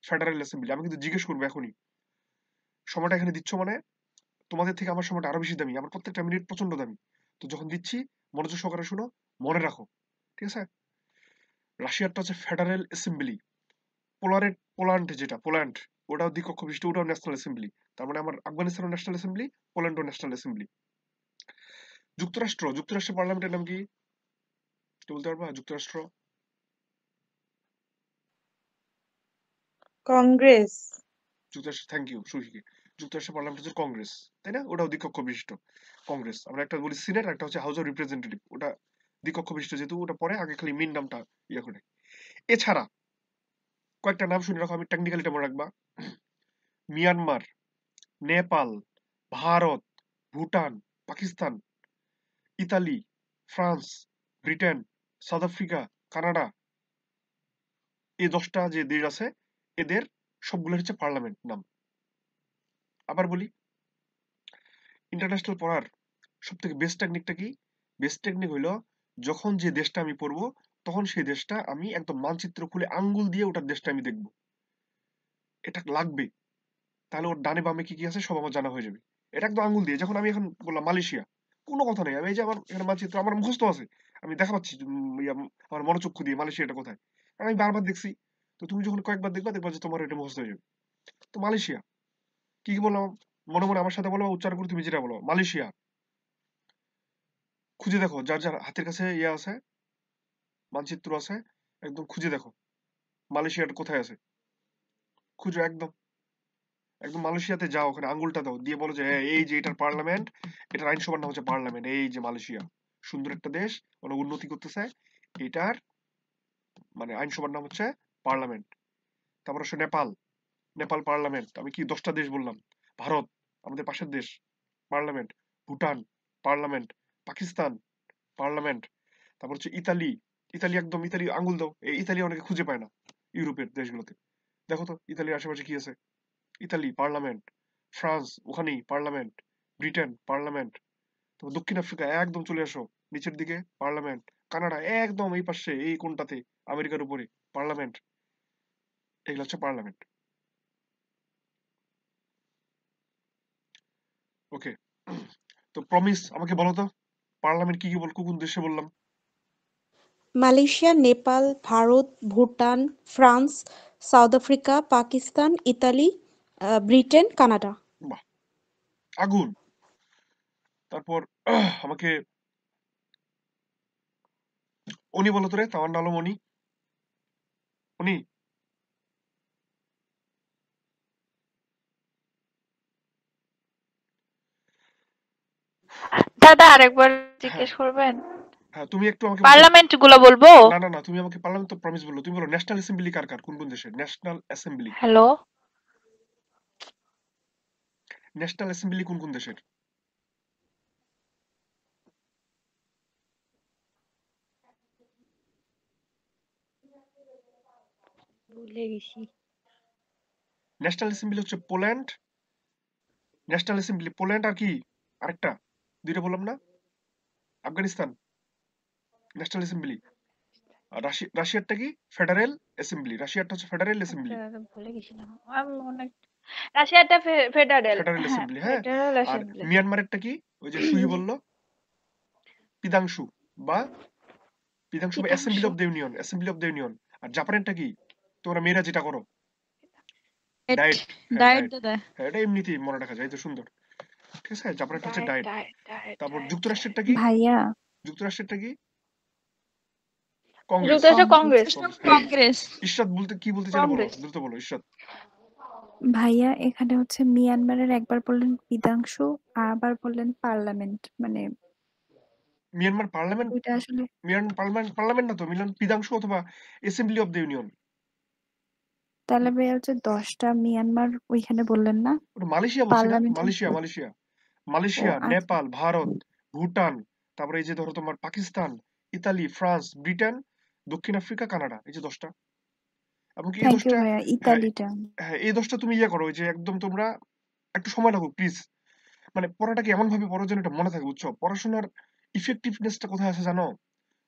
federal assembly. আমি কিন্তু জিজ্ঞেস করবো এখনই, সময়টা এখানে দিচ্ছ মানে তোমাদের থেকে আমার সময়টা আরো বেশি দামি, আমার প্রত্যেকটা মিনিট প্রচন্ড দামি। তো যখন দিচ্ছি মনোযোগ সহকারে শুনো, মনে রাখো, ঠিক আছে? রাশিয়ারটা হচ্ছে ফেডারেল অ্যাসেম্বলি। পোল্যান্ড যেটা, পোল্যান্ড ওটাও দ্বিকক্ষ বিশিষ্ট, ওটাও ন্যাশনাল অ্যাসেম্বলি। তার মানে আমার আফগানিস্তানও ন্যাশনাল অ্যাসেম্বলি, পোল্যান্ডও ন্যাশনাল অ্যাসেম্বলি। যুক্তরাষ্ট্রের পার্লামেন্টের নাম কি, কি বলতে পারবা? যুক্তরাষ্ট্র, কংগ্রেস। Thank you সুশিকে। যুক্তরাষ্ট্রের পার্লামেন্ট হচ্ছে কংগ্রেস, তাই না? ওটাও দ্বিকক্ষ বিশিষ্ট কংগ্রেস। আমরা একটা বলি সিনেট, একটা হচ্ছে হাউস অফ রিপ্রেজেন্টেটিভ, ওটা দ্বিকক্ষ বিশিষ্ট, যেহেতু ওটা পরে আগে খালি মেন নামটা ইয়ে করে। এছাড়া কয়েকটা নাম শুনে রাখো, আমি টেকনিক্যালিটা মনে রাখবা। Myanmar, Nepal, Bharat, Bhutan, Pakistan, Italy, France, Britain, south Africa, Canada, এই 10টা যে দেশ আছে এদের সবগুলোর হচ্ছে পার্লামেন্ট নাম। আবার বলি, ইন্টারন্যাশনাল পড়ার সব থেকে বেস্ট টেকনিকটা কি? বেস্ট টেকনিক হইলো, যখন যে দেশটা আমি পড়বো তখন সেই দেশটা আমি একদম মানচিত্র খুলে আঙ্গুল দিয়ে ওটার দেশটা আমি দেখবো, এটা লাগবে। তাহলে ওর ডানে বামে কি কি আছে সব আমার জানা হয়ে যাবে। এটা একদম আঙ্গুল দিয়ে, যখন আমি এখন বললাম মালয়েশিয়া, কোনো কথা নেই, আমি এই যে আমার এখানে মানচিত্র আমার মুখস্থ আছে, আমি দেখা পাচ্ছি আমার মনোচক্ষু দিয়ে মালয়েশিয়াটা কোথায়, কারণ আমি বারবার দেখছি। তো তুমি যখন কয়েকবার দেখবা দেখবা যে তোমার এটা মুখস্থ হয়ে যাবে। তো মালয়েশিয়া কি কি বললাম, মনে মনে আমার সাথে বলো, উচ্চারণ করে তুমি যেটা বলো, মালয়েশিয়া। খুঁজে দেখো, যার যার হাতের কাছে ইয়ে আছে, মানচিত্র আছে, একদম খুঁজে দেখো মালয়েশিয়াটা কোথায় আছে, খুঁজো একদম। একদম মালয়েশিয়াতে যাও, ওখানে আঙ্গুলটা দাও, দিয়ে বলো যে হ্যাঁ এই যে এটার পার্লামেন্ট, এটার আইনসভার নাম হচ্ছে পার্লামেন্ট, এই যে মালয়েশিয়া সুন্দর একটা দেশ, অনেক উন্নতি করতেছে, এটার মানে আইনসভার নাম হচ্ছে পার্লামেন্ট। তারপর আসে নেপাল, নেপাল পার্লামেন্ট। আমি কি 10টা দেশ বললাম? ভারত আমাদের পাশের দেশ, parliament. Bhutan parliament. Pakistan parliament. তারপর হচ্ছে ইতালি, ইতালি একদম, ইতালি আঙ্গুল দাও, এই ইতালি অনেকে খুঁজে পায় না ইউরোপের দেশগুলোতে। দেখো তো ইতালির আশেপাশে কি আছে। Italy parliament. ফ্রান্স ওখানেই পার্লামেন্ট। Britain parliament. তো দক্ষিণ আফ্রিকা একদম চলে আসো নিচের দিকে, পার্লামেন্ট। কানাডা একদম এই পাশে, এই কোনটাতে, আমেরিকার উপরে, পার্লামেন্ট। এগুলো হচ্ছে পার্লামেন্ট। ওকে, তো প্রমিস আমাকে বলো তো পার্লামেন্ট কি কি কোন কোন দেশে বললাম? Malaysia, Nepal, Bharat, Bhutan, France, south Africa, Pakistan, Italy, Britain, Canada. বাহ, আগুন। তারপর আমাকে উনি বলো তো রে, তামান্না আলম উনি, উনি দাদা আরেকবার হ্যাঁ জিজ্ঞেস করবেন? হ্যাঁ, তুমি একটু আমাকে বলতে, পার্লামেন্ট গুলো বলবো? না না না, তুমি আমাকে পার্লামেন্ট তো প্রমিস বললো, তুমি বলো ন্যাশনাল অ্যাসেম্বলি কার কার, কোন কোন দেশের national assembly, hello, national assembly কোন কোন দেশের? ভুলে গেছি। ন্যাশনাল অ্যাসেম্বলি হচ্ছে পোল্যান্ড, ন্যাশনাল অ্যাসেম্বলি পোল্যান্ড, আর কি আরেকটা, দুইটা বললাম না? Afghanistan national assembly. আর রাশিয়ারটা কি? Federal assembly. রাশিয়ারটা হচ্ছে ফেডারেল আচ্ছা অ্যাসেম্বলি। দাদা ভুলে গেছিলাম আমি অনেক। রাশিয়াটা ফেডারেল, ফেডারেল হ্যাঁ অ্যাসেম্বলি, হ্যাঁ। ফেডারেল আর অ্যাসেম্বলি। মিয়ানমারেরটা কি? ওই যে সুহি বললো, পিদাংশু বা পিদাংশু বা অ্যাসেম্বলি পিতাংশু। Of the union, assembly of the union. আর জাপানেরটা কি? তোমরা মেয়েরা যেটা করো, ডায়েট। হ্যাঁ ডায়েট ডায়েট, দাদা। হ্যাঁ এটা এমনিতেই মনে রাখা যায়, তো সুন্দর। ঠিক আছে, জাপানেরটা হচ্ছে ডায়েট ডায়েট। ডায়েট ডায়েট তারপর ডায়েট যুক্তরাষ্ট্রেরটা ডায়েট। কি? ভাইয়া যুক্তরাষ্ট্রেরটা কি? কংগ্রেস। যুক্তরাষ্ট্র কংগ্রেস। কংগ্রেস। কংগ্রেস, হ্যাঁ। কংগ্রেস ইশরাত বলতে কি বলতে চাইলে বলো, কংগ্রেস। দ্রুত বলো ইশরাত। ভাইয়া এখানে হচ্ছে মিয়ানমারের একবার বললেন বিধাংশু আর আবার বললেন পার্লামেন্ট, মানে মিয়ানমার পার্লামেন্ট, ওইটা আসলে মিয়ানমার পার্লামেন্ট, পার্লামেন্ট না তো, মিলান পিদাংশু অথবা অ্যাসেম্বলি অফ দ্য ইউনিয়ন। তাহলে ভাইয়া হচ্ছে 10টা মিয়ানমার ওইখানে বললেন না, ওটা মালয়েশিয়া বলছি না, পার্লামেন্টের। মালয়েশিয়া, মালয়েশিয়া, ও মালয়েশিয়া, আচ্ছা, নেপাল, ভারত, ভুটান, তারপরে এই যে ধরো তোমার পাকিস্তান, ইতালি, ফ্রান্স, ব্রিটেন, দক্ষিণ আফ্রিকা, কানাডা, এই যে 10টা। এবং কি এই থ্যাংক ইউ 10টা, ভাইয়া। হ্যাঁ ইতালিটা হ্যাঁ, এই 10টা তুমি ইয়ে করো, ওই যে একদম তোমরা একটু সময় লাগুক প্লিজ, মানে পড়াটাকে এমন ভাবে পড়ো যেন এটা মনে থাকে, বুঝছো? পড়াশোনার ইফেক্টিভনেসটা কোথায় আছে জানো?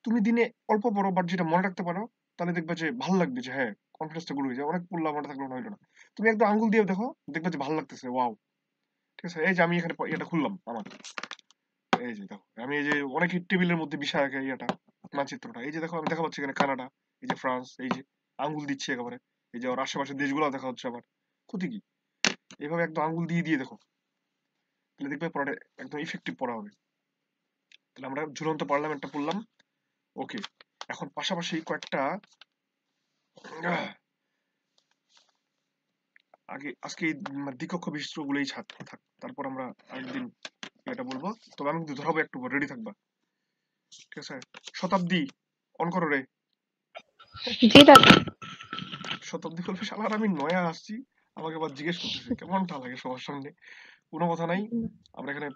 তুমি দিনে অল্প পড়ো, বাট যেটা মনে রাখতে পারো, তাহলে দেখবে যে ভালো লাগবে, যে হ্যাঁ কনফিডেন্সটা গুলো হয়ে যায়। অনেক পড়লাম, মনে থাকলো না, হইলো না। তুমি একদম আঙ্গুল দিয়ে দেখো, দেখবে যে ভালো লাগতেছে, ওয়াও। ঠিক আছে, এই যে আমি এখানে এটা খুললাম আমার, এই যে দেখো আমি এই যে অনেক টেবিলের মধ্যে বিশাল একটা ইয়েটা, মানচিত্রটা, এই যে দেখো আমি দেখা পাচ্ছি এখানে কানাডা, এই যে ফ্রান্স, এই যে আঙ্গুল দিচ্ছি একেবারে, এই যে ওর আশেপাশের দেশগুলো দেখা হচ্ছে আমার, ক্ষতি কি? এইভাবে একদম আঙ্গুল দিয়ে দিয়ে দেখো, তাহলে দেখবে পড়াটা একদম ইফেক্টিভ পড়া হবে। তাহলে আমরা ঝুলন্ত পার্লামেন্টটা পড়লাম। ওকে, এখন পাশাপাশি কয়েকটা আহ, আজকে এই দ্বিকক্ষ বিচিত্রগুলোই থাক, তারপর আমরা আরেকদিন এটা বলবো। তবে আমি কিন্তু ধরাবো, একটু রেডি থাকবা, ঠিক আছে? শতাব্দী অন করো রে। জি দাদা। শতাব্দী বলবে শালার আমি নয়া আসছি, আমাকে আবার জিজ্ঞেস করতেছে, কেমনটা লাগে সবার সামনে। কোনো কথা নাই, আমরা এখানে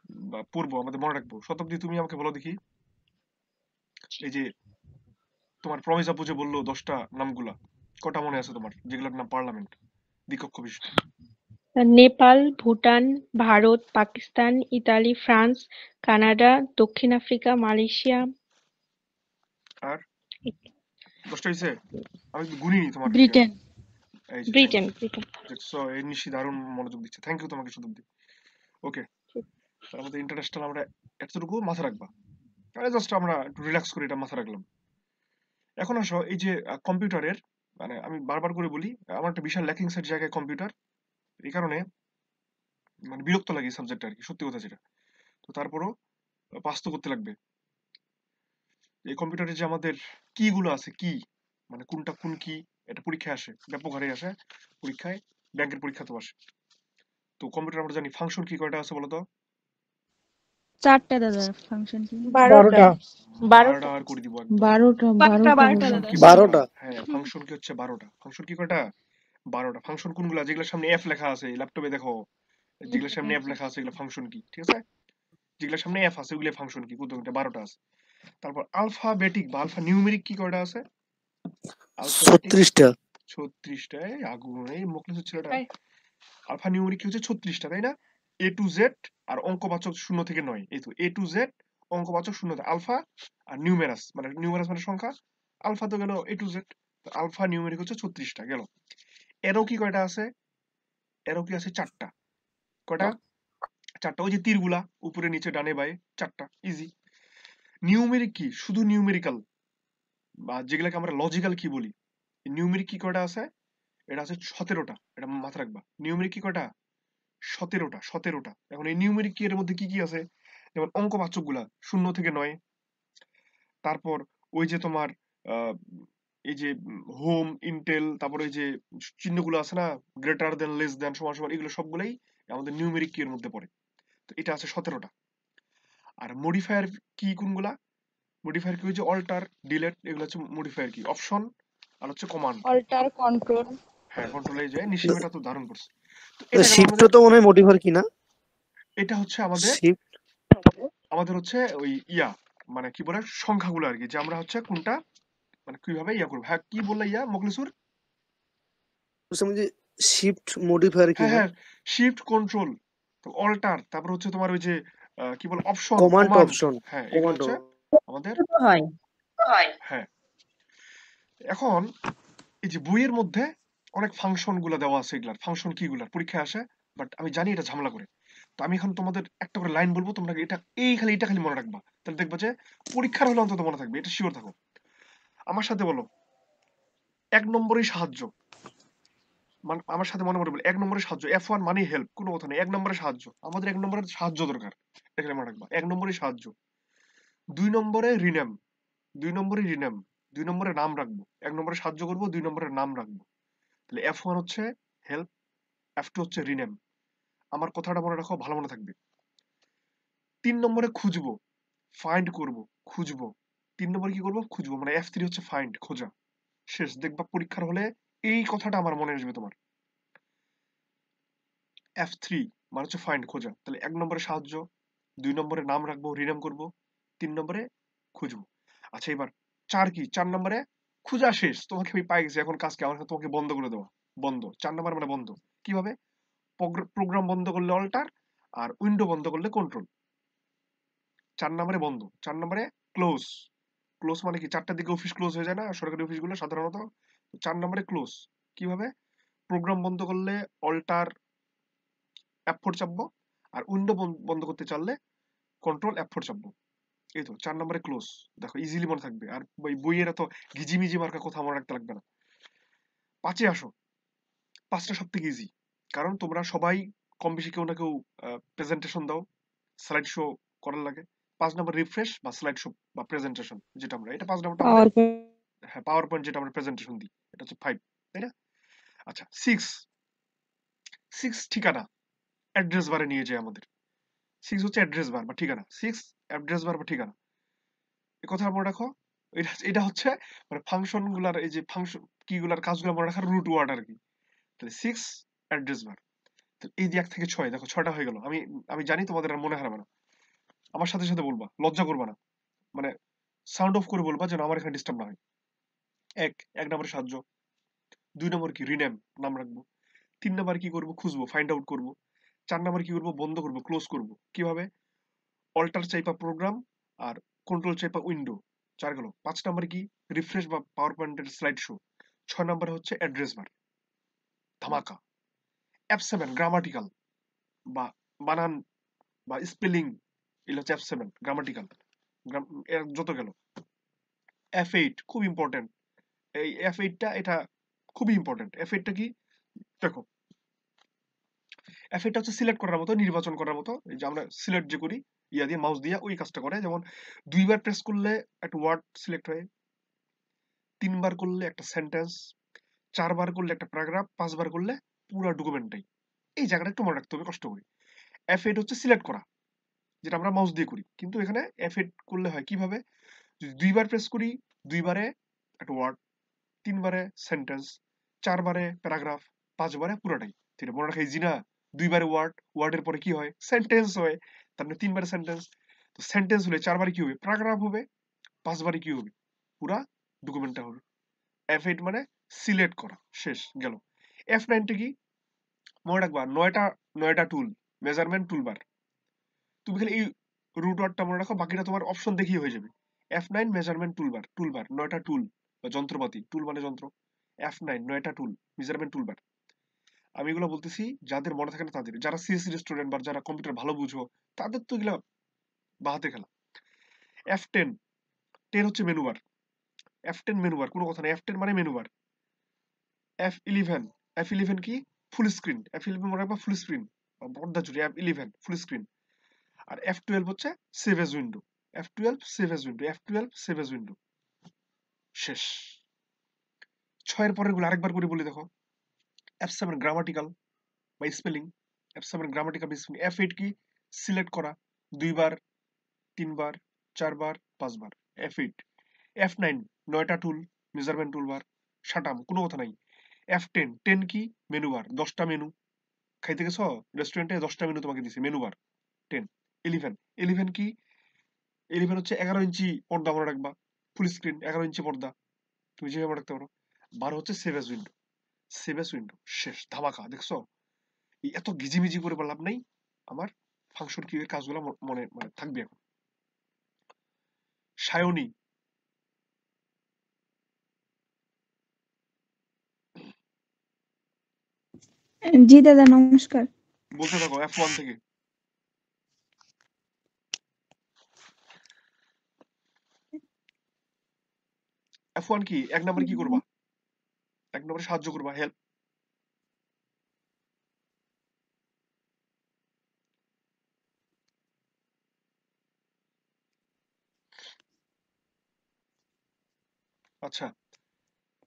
পড়বো, আমাদের মনে রাখবো। শতাব্দী তুমি আমাকে বলো দেখি, এই যে তোমার প্রমিস আপু যে বললো 10টা নামগুলা, কটা মনে আছে তোমার যেগুলোর নাম পার্লামেন্ট দ্বিকক্ষ বিশিষ্ট? Nepal, Bhutan, Bharat, Pakistan, Italy, France, Canada, দক্ষিণ আফ্রিকা, মালয়েশিয়া। আর 10টা হয়েছে? আমি কিন্তু গুনিনি তোমার ইয়ে। ব্রিটেন। এই যে ব্রিটেন ব্রিটেন। এই নিশি দারুণ মনোযোগ দিচ্ছে, থ্যাংক ইউ তোমাকে শতাব্দী। ওকে, আমাদের ইন্টারন্যাশনাল আমরা এতটুকু মাথা রাখবা, তাহলে জাস্ট আমরা একটু রিল্যাক্স করে এটা মাথা রাখলাম। এখন আসো এই যে কম্পিউটারের, মানে আমি বারবার করে বলি, আমার একটা বিশাল ল্যাকিংস এর জায়গায় কম্পিউটার, এই কারণে মানে বিরক্ত লাগে এই সাবজেক্ট আর কি, সত্যি কথা যেটা। তো তারপরও পাস তো করতে লাগবে। এই কম্পিউটারে যে আমাদের কি গুলো আছে, কি মানে কোনটা কোন কি, এটা পরীক্ষায় আসে, ব্যাপক হারে আসে পরীক্ষায়, ব্যাংকের পরীক্ষাতেও আসে। তো কম্পিউটার আমরা জানি ফাংশন কি কয়টা আছে বলো তো? 4টা দাদা ফাংশন কি? 12টা। 12টা। আর করে দিব একদম। 12টা বারোটা ফাংশন দাদা। কি 12টা। হ্যাঁ, ফাংশন কি হচ্ছে 12টা। ফাংশন কি কয়টা? 12টা। ফাংশন কোনগুলা? যেগুলোর সামনে এফ লেখা আছে, ল্যাপটপে দেখো যেগুলোর সামনে এফ লেখা আছে এগুলো ফাংশন কি, ঠিক আছে? যেগুলোর সামনে এফ আছে ওগুলো ফাংশন কি, কত 12টা আছে। তারপর আলফাবেটিক বা আলফা নিউমেরিক কি কয়টা আছে? আলফাবেটিক 36টা। 36টা। এই আগুন, এই মুখলেসের ছেলেটা। এই। আলফা নিউমেরিক কি হচ্ছে 36টা, তাই না? এ টু জেড আর অঙ্কবাচক 0 থেকে 9, এই তো এ টু জেড অঙ্কবাচক 0 থেকে আলফা আর নিউমেরাস মানে সংখ্যা, আলফা তো গেল এ টু জেড, আলফা নিউমেরিক হচ্ছে 36টা গেল। এরো কি কয়টা আছে? এরো কি আছে 4টা। কয়টা? 4টা। ওই যে তীরগুলা উপরে নিচে ডানে বায়ে 4টা, ইজি। নিউমেরিক কি? শুধু নিউমেরিক্যাল বা যেগুলাকে আমরা লজিক্যাল কি বলি, নিউমেরিক কি কয়টা আছে? এটা আছে 17টা, এটা মাথায় রাখবা। নিউমেরিক কি কয়টা? 17টা। এখন এই নিউমেরিক কি এর মধ্যে কি কি আছে? যেমন অঙ্কবাচক গুলা 0 থেকে 9, তারপর ওই যে তোমার আহ, এই যে হোম, ইন্টেল, তারপর ওই যে চিহ্নগুলো আছে না, গ্রেটার দেন, লেস দেন, সমান সমান, এগুলো সবগুলোই আমাদের নিউমেরিক কি এর মধ্যে পড়ে। তো এটা আছে 17টা। আর মডিফায়ার কি কোনগুলা? মডিফায়ার কি হচ্ছে অল্টার, ডিলেট, এগুলো হচ্ছে মডিফায়ার কি, অপশন আর হচ্ছে কমান্ড। Alter, control. হ্যাঁ, কন্ট্রোলে যায়। নিশ্চিত এটা তো ধারণ করছে। তো এটা গেল শিফটও আমাদের, তো মনে হয় মডিফায়ার কি না? এটা হচ্ছে আমাদের শিফট হচ্ছে ওই মানে কি বলে সংখ্যাগুলো আর কি, যে আমরা হচ্ছে কোনটা মানে কিভাবে করবো। হ্যাঁ, কি বললে মোখলেসুর? যে শিফট মডিফায়ার কি হ্যাঁ না? হ্যাঁ, শিফট, কন্ট্রোল, অল্টার, তারপর হচ্ছে তোমার ওই যে কি বল, অপশন, কমান্ড কমান্ড। অপশন। হ্যাঁ, এগুলো কমান্ড হচ্ছে আমাদের। হয়। হ্যাঁ, এখন এই যে বইয়ের মধ্যে অনেক ফাংশন গুলা দেওয়া আছে, এগুলার ফাংশন কি গুলার পরীক্ষায় আসে, বাট আমি জানি এটা ঝামেলা করে। তো আমি এখন তোমাদের একটা করে লাইন বলবো, তোমরা এটা এটা খালি মনে রাখবা, তাহলে দেখবা যে পরীক্ষার হলে অন্তত মনে থাকবে, এটা শিওর থাকো। আমার সাথে বলো, 1 নম্বরেই সাহায্য। আমার সাথে মনে বলে 1 নম্বরের সাহায্য, F1 মানে হেল্প, কোনো কথা নেই। 1 নম্বরের সাহায্য, আমাদের 1 নম্বরের সাহায্য দরকার, এখানে মনে রাখবা 1 নম্বরের সাহায্য। 2 নম্বরে রিনেম, 2 নম্বরে রিনেম, 2 নম্বরে নাম রাখবো। 1 নম্বরে সাহায্য করবো, 2 নম্বরে নাম রাখবো। তাহলে F1 হচ্ছে হেল্প, F2 হচ্ছে রিনেম। আমার কথাটা মনে রাখো, ভালো মনে থাকবে। 3 নম্বরে খুঁজবো, ফাইন্ড করব, খুঁজবো। 3 নম্বরে কি করবো? খুঁজবো, মানে F3 হচ্ছে ফাইন্ড, খোঁজা। শেষ, দেখবা পরীক্ষার হলে এই কথাটা আমার মনে আসবে তোমার। F3 মানে হচ্ছে ফাইন্ড, খোঁজা। তাহলে 1 নম্বরে সাহায্য, 2 নম্বরে নাম রাখবো, রিনেম করব, 3 নম্বরে খুঁজবো। আচ্ছা, এবার 4 কি? 4 নম্বরে খুঁজা শেষ, তোমাকে আমি পাই গেছি, এখন কাজ কি? আমার তোমাকে বন্ধ করে দেওয়া, বন্ধ। 4 নম্বর মানে বন্ধ। কিভাবে? প্রোগ্রাম বন্ধ করলে অল্টার, আর উইন্ডো বন্ধ করলে কন্ট্রোল। 4 নম্বরে বন্ধ। 4 নম্বরে ক্লোজ। ক্লোজ মানে কি? 4টার দিকে অফিস ক্লোজ হয়ে যায় না সরকারি অফিসগুলো সাধারণত? 4 নম্বরে ক্লোজ। কিভাবে? প্রোগ্রাম বন্ধ করলে অল্টার F4 চাপবো, আর উইন্ডো বন্ধ করতে চাইলে কন্ট্রোল F4 চাপবো। এই তো 4 নম্বরে ক্লোজ। দেখো ইজিলি মনে থাকবে, আর বইয়ের এত গিজিমিজি মার্কা কথা মনে রাখতে লাগবে না। 5-এ আসো। 5টা সব থেকে ইজি, কারণ তোমরা সবাই কম বেশি কেউ না কেউ প্রেজেন্টেশন দাও, স্লাইড শো করার লাগে। 5 নম্বর রিফ্রেশ বা স্লাইড শো বা প্রেজেন্টেশন, যেটা আমরা, এটা 5 নম্বরটা আমাদের। হ্যাঁ, পাওয়ার পয়েন্ট যেটা আমরা প্রেজেন্টেশন দিই, এটা হচ্ছে 5, তাই না? আচ্ছা, 6 ঠিকানা, অ্যাড্রেস বারে নিয়ে যায় আমাদের। 6 হচ্ছে অ্যাড্রেস বার বা ঠিকানা। 6 অ্যাড্রেস বার বা ঠিকানা, এই কথা মনে রাখো। এটা হচ্ছে মানে ফাংশন গুলার, এই যে ফাংশন কি গুলার কাজগুলো মনে রাখার রুট ওয়ার্ড আর কি। তাহলে 6 অ্যাড্রেস বার। এই যে 1 থেকে 6, দেখো 6টা হয়ে গেল। আমি জানি তোমাদের আর মনে হারাবে না, আমার সাথে সাথে বলবা, লজ্জা করবা না, মানে সাউন্ড অফ করে বলবা, যেন আমার এখানে ডিস্টার্ব না হয়। 1 নম্বরে সাহায্য, 2 নম্বর কি? রিনেম, নাম রাখবো। 3 নম্বর কি করবো? খুঁজবো, ফাইন্ড আউট করবো। 4 নম্বর কি করবো? বন্ধ করবো, ক্লোজ করবো। কিভাবে? অল্টার চাইপা প্রোগ্রাম, আর কন্ট্রোল চাইপা উইন্ডো। 4 গেল। 5 নম্বরে কি? রিফ্রেশ বা পাওয়ার পয়েন্টের স্লাইড শো। 6 নম্বরে হচ্ছে অ্যাড্রেস বার, ধামাকা। F7 গ্রামাটিক্যাল বা বানান বা স্পেলিং, এগুলো হচ্ছে F7 গ্রামাটিক্যাল। যত গেল। F8 খুব ইম্পর্টেন্ট। এই F8টা, এটা খুবই ইম্পর্টেন্ট। F8টা কি? দেখো, F8টা হচ্ছে সিলেক্ট করার মতো, নির্বাচন করার মতো। এই যে আমরা সিলেক্ট যে করি দিয়ে মাউস দিয়ে, ওই কাজটা করে। যেমন 2 বার প্রেস করলে একটা ওয়ার্ড সিলেক্ট হয়, 3 বার করলে একটা সেন্টেন্স, 4 বার করলে একটা প্যারাগ্রাফ, 5 বার করলে পুরো ডকুমেন্টটাই। এই জায়গাটা একটু মনে রাখতে হবে কষ্ট করে। F8 হচ্ছে সিলেক্ট করা, যেটা আমরা মাউস দিয়ে করি, কিন্তু এখানে F8 করলে হয় কিভাবে, যদি 2 বার প্রেস করি 2 বারে একটা ওয়ার্ড, 3 বারে সেন্টেন্স, 4 বারে প্যারাগ্রাফ, 5 বারে পুরোটাই। এটা মনে রাখা ইজি না? 2 বারে ওয়ার্ড, ওয়ার্ডের পরে কি হয়, সেন্টেন্স হয়, তার মানে 3 বারে সেন্টেন্স। তো সেন্টেন্স হলে 4 বারে কি হবে, প্যারাগ্রাফ হবে, 5 বারে কি হবে, পুরা ডকুমেন্টটা হবে। F8 মানে সিলেক্ট করা, শেষ গেল। F9 টা কি, মনে রাখবা 9টা টুল, মেজারমেন্ট টুলবার। তুমি খালি এই রুট ওয়ার্ডটা মনে রাখো, বাকিটা তোমার অপশন দেখিয়ে হয়ে যাবে। F9 মেজারমেন্ট টুলবার, 9টা টুল বা যন্ত্রপাতি, টুল মানে যন্ত্র। F9 9টা টুল, মেজারমেন্ট টুলবার। আমি এগুলো বলতেছি যাদের মনে থাকে না তাদের, যারা সিএসসি স্টুডেন্ট বা যারা কম্পিউটার ভালো বুঝো তাদের তো এগুলা বাহাতে খেলা। F10 10 হচ্ছে মেনুবার, F10 মেনুবার, কোনো কথা নেই, F10 মানে মেনুবার। F11 কি, ফুল স্ক্রিন। F11 মনে রাখবা ফুল স্ক্রিন, পর্দা জুড়ে F11 ফুল স্ক্রিন। আর F12 হচ্ছে save age window, F12 save age window, F12 save age window, শেষ। 6 এর পরের গুলো আরেকবার করে বলে দেখো। F7 গ্রামাটিক্যাল বা স্পেলিং, F7 গ্রামাটিক্যাল বা স্পেলিং। F8 কি, সিলেক্ট করা, 2 বার 3 বার 4 বার 5 বার, F8। F9 9টা টুল, মেজারমেন্ট টুলবার, শাটাম, কোনো কথা নাই। F10 10 কি, মেনুবার, 10টা মেনু। খাইতে গেছো রেস্টুরেন্টে, 10টা মেনু তোমাকে দিছে, মেনুবার 10। 11 কি, 11 হচ্ছে 11 ইঞ্চি পর্দা, মনে রাখবা, ফুল স্ক্রিন 11 ইঞ্চি পর্দা, তুমি যেভাবে মনে রাখতে পারো। 12 হচ্ছে save age window, save age window, শেষ, ধামাকা। দেখছো, এই এত গিজিমিজি করে লাভ নাই, আমার ফাংশন কি এর কাজগুলো মনে মানে থাকবে এখন। সায়নী, জি দাদা নমস্কার। বলতে থাকো F1 থেকে। F1 কি, 1 নম্বরে কি করবা, 1 নম্বরে সাহায্য করবা, হেল্প। আচ্ছা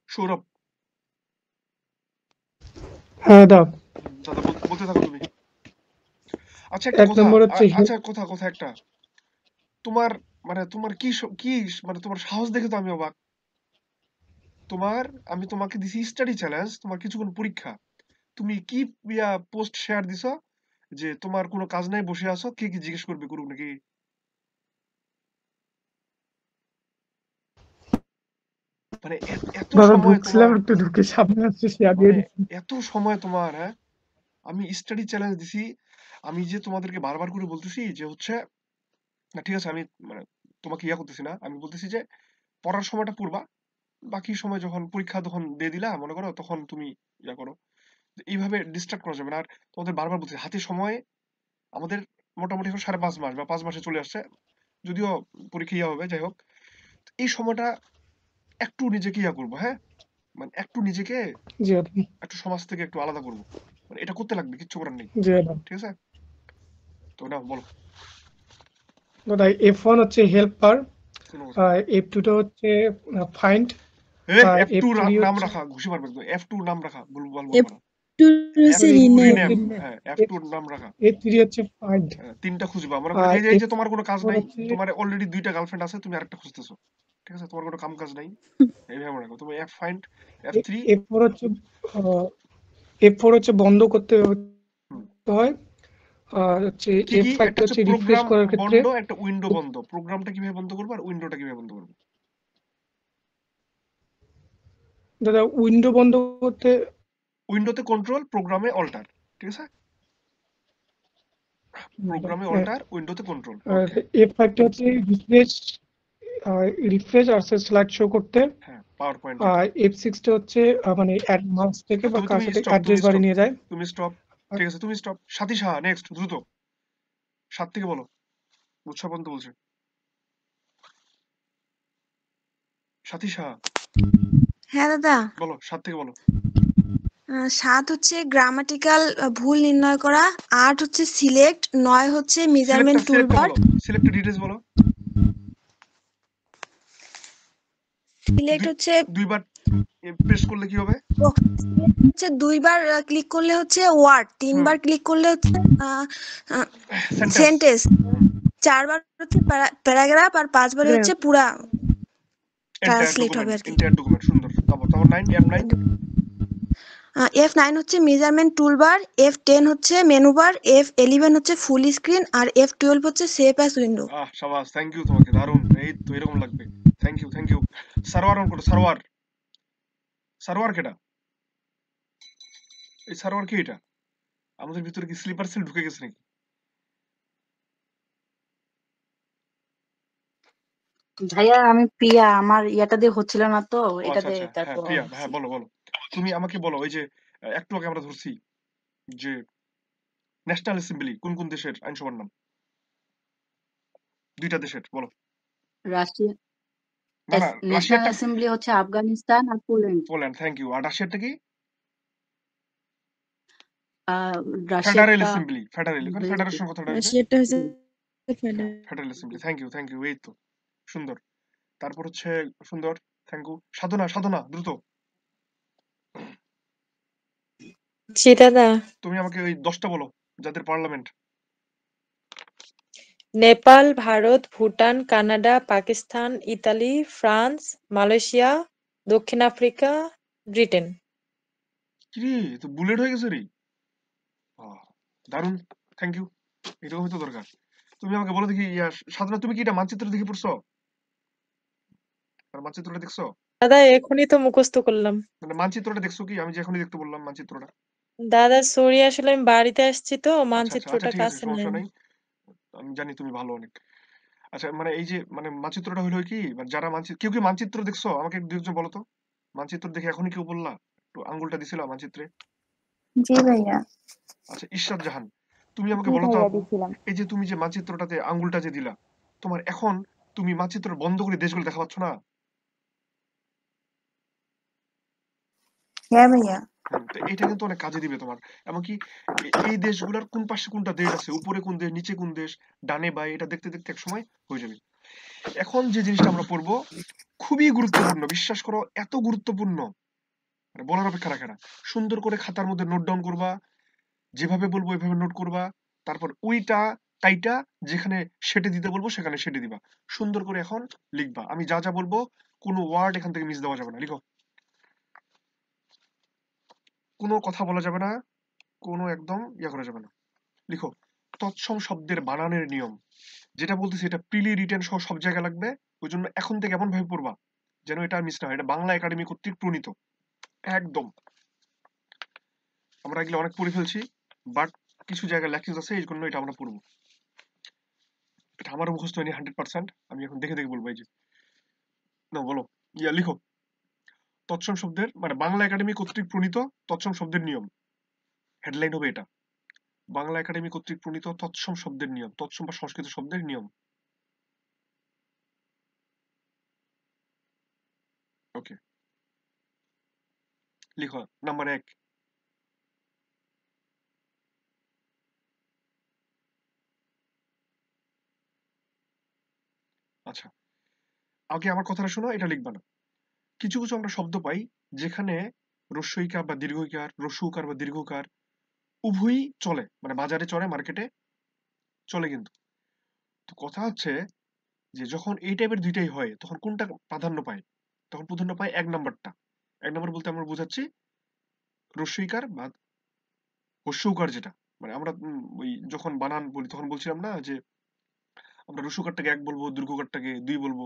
সৌরভ। হ্যাঁ দাদা, দাদা বলতে থাকো তুমি। আচ্ছা একটা 1 কথা, নম্বর হচ্ছে আচ্ছা কথা একটা, তোমার মানে তোমার কি কি মানে তোমার সাহস দেখে তো আমি অবাক। আমি তোমাকে দিছি স্টাডি চ্যালেঞ্জ, তোমার কিছুক্ষণ পরীক্ষা, তুমি কি পোস্ট শেয়ার দিছো যে তোমার কোনো কাজ নাই, বসে আছো, কে কি জিজ্ঞেস করবে, করুক নাকি? মানে এত দাদা সময় ঢুকছিলাম, তোমার, একটু ঢুকে সামনে আসছে শেয়ার দিয়ে মানে দিচ্ছি। এত সময় তোমার, হ্যাঁ আমি স্টাডি চ্যালেঞ্জ দিছি। আমি যে তোমাদেরকে বারবার করে বলতেছি যে হচ্ছে, না ঠিক আছে, আমি মানে তোমাকে ইয়া করতেছি না, আমি বলতেছি যে পড়ার সময়টা পড়বা, বাকি সময় যখন পরীক্ষা তখন দিয়ে দিলা মনে করো, তখন তুমি ইয়া করো। এইভাবে ডিস্ট্রাক্ট করা যাবে না। আর তোমাদের বারবার বলছি হাতে সময় আমাদের মোটামুটি এখন 5.5 মাস বা 5 মাসে চলে আসছে, যদিও পরীক্ষা ইয়া হবে, যাই হোক। এই সময়টা একটু নিজেকে ইয়া করবো, হ্যাঁ মানে একটু নিজেকে জি দাদা, একটু সমাজ থেকে একটু আলাদা করবো, মানে এটা করতে লাগবে, কিচ্ছু করার নেই, জি দাদা। ঠিক আছে? তো না বলো। দাদা F1 হচ্ছে হেল্পার, কোনো কথা নেই। F2 টা হচ্ছে ফাইন্ড, F2 F3 নাম হচ্ছে রাখা, ঘুষি মারবে একদম। F2 নাম রাখা, ভুলভাল বলবো না। F2 হচ্ছে F2 রিনেম। রিনেম, হ্যাঁ F2 নাম রাখা। F3 হচ্ছে ফাইন্ড, 3টা খুঁজবা, মনে করো এই যে তোমার কোনো কাজ F4 নাই, হচ্ছে তোমার অলরেডি 2টা গার্লফ্রেন্ড আছে, তুমি আরেকটা খুঁজতেছো, ঠিক আছে, তোমার কোনো কাজ নাই, এইভাবে মনে রাখো। তুমি ফাইন্ড F3। F4 হচ্ছে F4 হচ্ছে বন্ধ করতে হয়, আর হচ্ছে কি কি, F5 একটা টা হচ্ছে হচ্ছে রিফ্রেশ প্রোগ্রাম করার ক্ষেত্রে। বন্ধ, একটা উইন্ডো বন্ধ। প্রোগ্রামটা কিভাবে বন্ধ করবে আর উইন্ডোটা কিভাবে বন্ধ করবে? দাদা উইন্ডো বন্ধ করতে, উইন্ডোতে কন্ট্রোল, প্রোগ্রামে অল্টার, ঠিক আছে, প্রোগ্রামে অল্টার, উইন্ডোতে কন্ট্রোল। আর ওকে, F5 টা হচ্ছে রিফ্রেশ আর স্লাইড শো করতে। হ্যাঁ পাওয়ার পয়েন্ট। আর F6 টা হচ্ছে মানে অ্যাডভান্স থেকে বা কার তুমি সাথে স্টপ, অ্যাড্রেস বারে নিয়ে যায়। তুমি স্টপ, ঠিক আছে, তুমি স্টপ। সাথী সাহা নেক্সট, দ্রুত 7 থেকে বলো, উৎসাহ পর্যন্ত বলছে। সাথী সাহা হ্যাঁ দাদা, বলো, 7 থেকে বলো। 7 হচ্ছে গ্রামাটিক্যাল ভুল নির্ণয় করা, 8 হচ্ছে সিলেক্ট, 9 হচ্ছে মেজারমেন্ট টুলবার, সিলেক্ট ডিটেইলস বলো। সিলেক্ট হচ্ছে 2 বার প্রেস করলে কি হবে? তো হচ্ছে 2 বার ক্লিক করলে হচ্ছে ওয়ার্ড, হুম 3 বার ক্লিক করলে হচ্ছে সেন্টেন্স। সেন্টেন্স, 4 বার হচ্ছে প্যারাগ্রাফ, আর 5 বারে হচ্ছে পুরা ট্রান্সলেট হবে আর কি। Entire document. সুন্দর। তারপর 9 F9 F9 হচ্ছে মেজারমেন্ট টুলবার, F10 হচ্ছে মেনু বার, F11 হচ্ছে ফুল স্ক্রিন, আর F12 হচ্ছে সেভ অ্যাজ উইন্ডো। শাবাশ, থ্যাংক ইউ তোমাকে, দারুন। এই তো এরকম লাগবে। Thank you. সার্ভার অন করো। সার্ভার কেটা? এই সার্ভার কি এটা? আমাদের ভিতরে কি স্লিপার সেল ঢুকে গেছে নাকি? ভাইয়া আমি প্রিয়া, আমার ইয়াটা দিয়ে হচ্ছিল না তো ও এটা আচ্ছা দিয়ে হ্যাঁ, তারপর প্রিয়া, হ্যাঁ বলো। তুমি আমাকে বলো, ওই যে একটু আগে আমরা ধরছি যে ন্যাশনাল অ্যাসেম্বলি কোন দেশের আইনসভার নাম? 2টা দেশের বলো। রাশিয়া না, ন্যাশনাল রাশিয়ারটা অ্যাসেম্বলি হচ্ছে আফগানিস্তান আর পোল্যান্ড। Thank you. আর রাশিয়ারটা কি? ফেডারেল রাশিয়াটা অ্যাসেম্বলি। এখানে ফেডারেশন কথাটা আসবে। সেটা হচ্ছে ফেডারেল অ্যাসেম্বলি। Thank you. এই তো সুন্দর। তারপর হচ্ছে সুন্দর, থ্যাংক ইউ। সাধনা দ্রুত। জি দাদা। তুমি আমাকে ওই 10টা বলো যাদের parliament. Nepal, Bharat, Bhutan, Canada, Pakistan, Italy, France, Malaysia, দক্ষিণ আফ্রিকা, ব্রিটেন। কি রে, তো বুলেট হয়ে গেছে রে। দারুন, থ্যাংক ইউ। এরকমই তো দরকার। তুমি আমাকে বলো দেখি, সাধনা তুমি কি এটা মানচিত্র দেখে পড়ছো? আর মানচিত্রটা দেখছো? দাদা এখনই তো মুখস্থ করলাম। মানে মানচিত্রটা দেখছো কি? আমি যে এখনই দেখতে বললাম মানচিত্রটা। দাদা সরি, আসলে আমি বাড়িতে আসছি তো, আচ্ছা মানচিত্রটা ঠিক আছে, কাছে সমস্যা নেই। নাই। আমি জানি তুমি ভালো অনেক। আচ্ছা, মানে এই যে মানচিত্রটা হলো কি, মানে যারা কেউ কি মানচিত্র দেখছো? আমাকে 2 একজন বলো তো। মানচিত্র দেখে এখনই কেউ বললা? একটু আঙ্গুলটা দিছিল মানচিত্রে। জি ভাইয়া। আচ্ছা, ইশরাত জাহান, তুমি আমাকে জি বলো তো ভাইয়া আপু, দিছিলাম। এই যে তুমি যে মানচিত্রটাতে আঙ্গুলটা যে দিলা, তোমার এখন তুমি মানচিত্র বন্ধ করে দেশগুলো দেখা পাচ্ছ না? হ্যাঁ ভাইয়া। তো এটা কিন্তু অনেক কাজে দিবে তোমার। এমনকি এই দেশগুলোর কোন পাশে কোনটা দেশ আছে, উপরে কোন দেশ, নিচে কোন দেশ, ডানে বায়ে, এটা দেখতে দেখতে এক সময় হয়ে যাবে। এখন যে জিনিসটা আমরা পড়বো খুবই গুরুত্বপূর্ণ, বিশ্বাস করো, এত গুরুত্বপূর্ণ মানে বলার অপেক্ষা রাখে না। সুন্দর করে খাতার মধ্যে নোট ডাউন করবা, যেভাবে বলবো এভাবে নোট করবা। তারপর ওইটা কাইটা যেখানে সেটে দিতে বলবো সেখানে সেটে দিবা। সুন্দর করে এখন লিখবা। আমি যা যা বলবো কোনো ওয়ার্ড এখান থেকে মিস দেওয়া যাবে না। লিখো, কোনো কথা বলা যাবে না, কোনো একদম করা যাবে না। লিখো, তৎসম শব্দের বানানের নিয়ম। যেটা বলতেছি এটা প্রিলি রিটেন সহ সব জায়গায় লাগবে। ওই জন্য এখন থেকে এমন ভাবে পড়বা যেন এটা মিস না হয়। এটা বাংলা একাডেমি কর্তৃক প্রণীত একদম। আমরা এগুলো অনেক পড়ে ফেলছি, বাট কিছু জায়গায় ল্যাকিংস আছে, এই জন্য এটা আমরা পড়বো। এটা আমারও মুখস্থ হয়নি 100%। আমি এখন দেখে দেখে বলবো। এই যে না, বলো, লিখো, তৎসম শব্দের মানে বাংলা একাডেমি কর্তৃক প্রণীত তৎসম শব্দের নিয়ম। হেডলাইন হবে এটা, বাংলা একাডেমি কর্তৃক প্রণীত তৎসম শব্দের নিয়ম, তৎসম বা সংস্কৃত শব্দের নিয়ম। ওকে, লিখো নাম্বার 1। আচ্ছা, আগে আমার কথাটা শোনো, এটা লিখবা না। কিছু কিছু আমরা শব্দ পাই যেখানে রস্যইকার বা দীর্ঘইকার, রস্যউকার বা দীর্ঘকার উভয়ই চলে, মানে বাজারে চলে, মার্কেটে চলে। কিন্তু তো কথা হচ্ছে যে যখন এই টাইপের দুইটাই হয় তখন কোনটা প্রাধান্য পায়? তখন প্রাধান্য পায় 1 নম্বরটা। 1 নম্বর বলতে আমরা বোঝাচ্ছি রস্যইকার বা হস্যউকার, যেটা মানে আমরা ওই যখন বানান বলি তখন বলছিলাম না যে আমরা রস্যকারটাকে 1 বলবো, দীর্ঘকারটাকে 2 বলবো।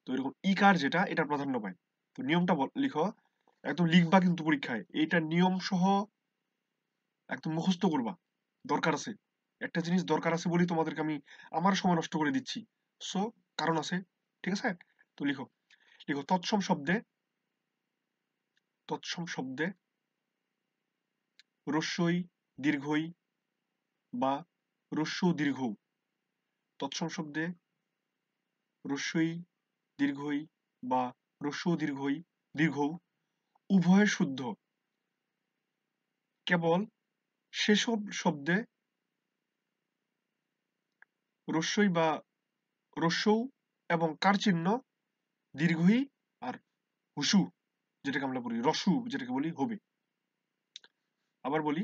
তো এরকম ইকার যেটা, এটা প্রাধান্য পায়। তো নিয়মটা লিখো, একদম লিখবা কিন্তু পরীক্ষায় এইটা নিয়ম সহ একদম মুখস্থ করবা। দরকার আছে, একটা জিনিস দরকার আছে বলি তোমাদেরকে আমি আমার সময় নষ্ট করে দিচ্ছি। সো কারণ আছে, ঠিক আছে? তো লিখো, তৎসম শব্দে রস্যই দীর্ঘই বা রস্য দীর্ঘ। তৎসম শব্দে রস্যই দীর্ঘই বা রস্য দীর্ঘ উভয় শুদ্ধ। কেবল সেসব শব্দে রস্যই বা রস্যৌ এবং কার চিহ্ন দীর্ঘই আর হুসু যেটাকে আমরা বলি, রসু যেটাকে বলি হবে। আবার বলি,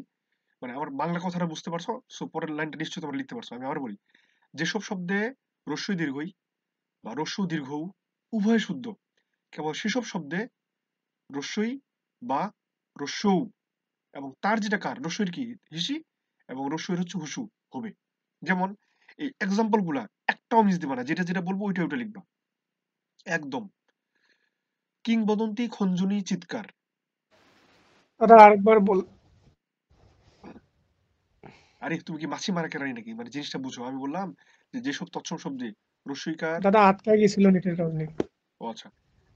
মানে আমার বাংলা কথাটা বুঝতে পারছো? সো পরের লাইনটা নিশ্চয়ই তোমরা লিখতে পারছো। আমি আবার বলি, যেসব শব্দে রস্যই দীর্ঘই বা রস্য দীর্ঘ উভয় শুদ্ধ, কেবল সেসব শব্দে রস্যই বা রস্যৌ এবং তার যেটা কার, রস্যইর কি হিসি এবং রস্যইর হচ্ছে হুসু হবে। যেমন এই এক্সাম্পল গুলা একটাও মিস দিবা না, যেটা যেটা বলবো ওইটা ওইটা লিখবা একদম। কিংবদন্তি খঞ্জনী চিৎকার। দাদা আরেকবার বল। আরে তুমি কি মাছি মারা কেরানি নাকি? মানে জিনিসটা বুঝো। আমি বললাম যে যেসব তৎসম শব্দে রস্যইকার, দাদা আটকায় গেছিল নেটের কারণে। ও আচ্ছা,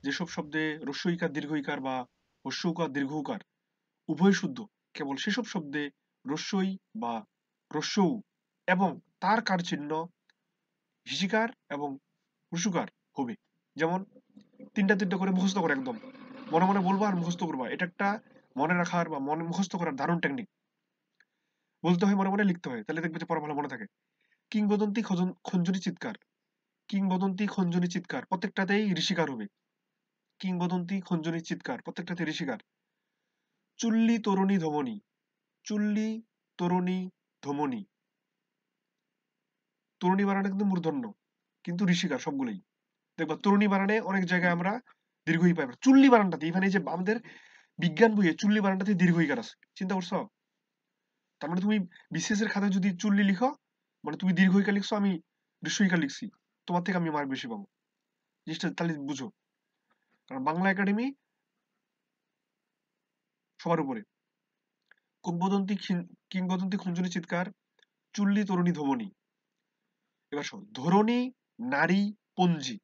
যেসব শব্দে রস্যইকার দীর্ঘইকার বা হস্যৌকার দীর্ঘৌকার উভয় শুদ্ধ, কেবল সেসব শব্দে রস্যই বা রস্যৌ এবং তার কার চিহ্ন হিসিকার এবং হুসুকার হবে। যেমন তিনটা তিনটা করে মুখস্থ করে একদম মনে মনে বলবো আর মুখস্থ করবা। এটা একটা মনে রাখার বা মনে মুখস্থ করার দারুণ টেকনিক। বলতে হয়, মনে মনে লিখতে হয়, তাহলে দেখবে যে পরে ভালো মনে থাকে। কিংবদন্তি খঞ্জনী চিৎকার, কিংবদন্তি খঞ্জনী চিৎকার প্রত্যেকটাতেই ঋষিকার হবে। কিংবদন্তি খঞ্জনী চিৎকার প্রত্যেকটাতে ঋষিকার। চুল্লি তরুণী ধমনী, চুল্লি তরুণী ধমনী, তরুণী বানানে কিন্তু মূর্ধন্য, কিন্তু ঋষিকার সবগুলোই। দেখবা তরুণী বানানে অনেক জায়গায় আমরা দীর্ঘই পাই। চুল্লি বানানটাতে এখানে যে আমাদের বিজ্ঞান বইয়ে চুল্লি বানানটাতে দীর্ঘইকার আছে, চিন্তা করছো? তার মানে তুমি বিসিএস এর খাতায় যদি চুল্লি লিখো, মানে তুমি দীর্ঘইকার লিখছো, আমি হ্রস্বইকার লিখছি, তোমার থেকে আমি মার্ক বেশি পাবো। জিনিসটা তাহলে বুঝো, কারণ বাংলা একাডেমি সবার উপরে। কিংবদন্তি খঞ্জনী চিৎকার, চুল্লি তরুণী ধমনী। এবার শোন, ধরণী নারী পঞ্জি।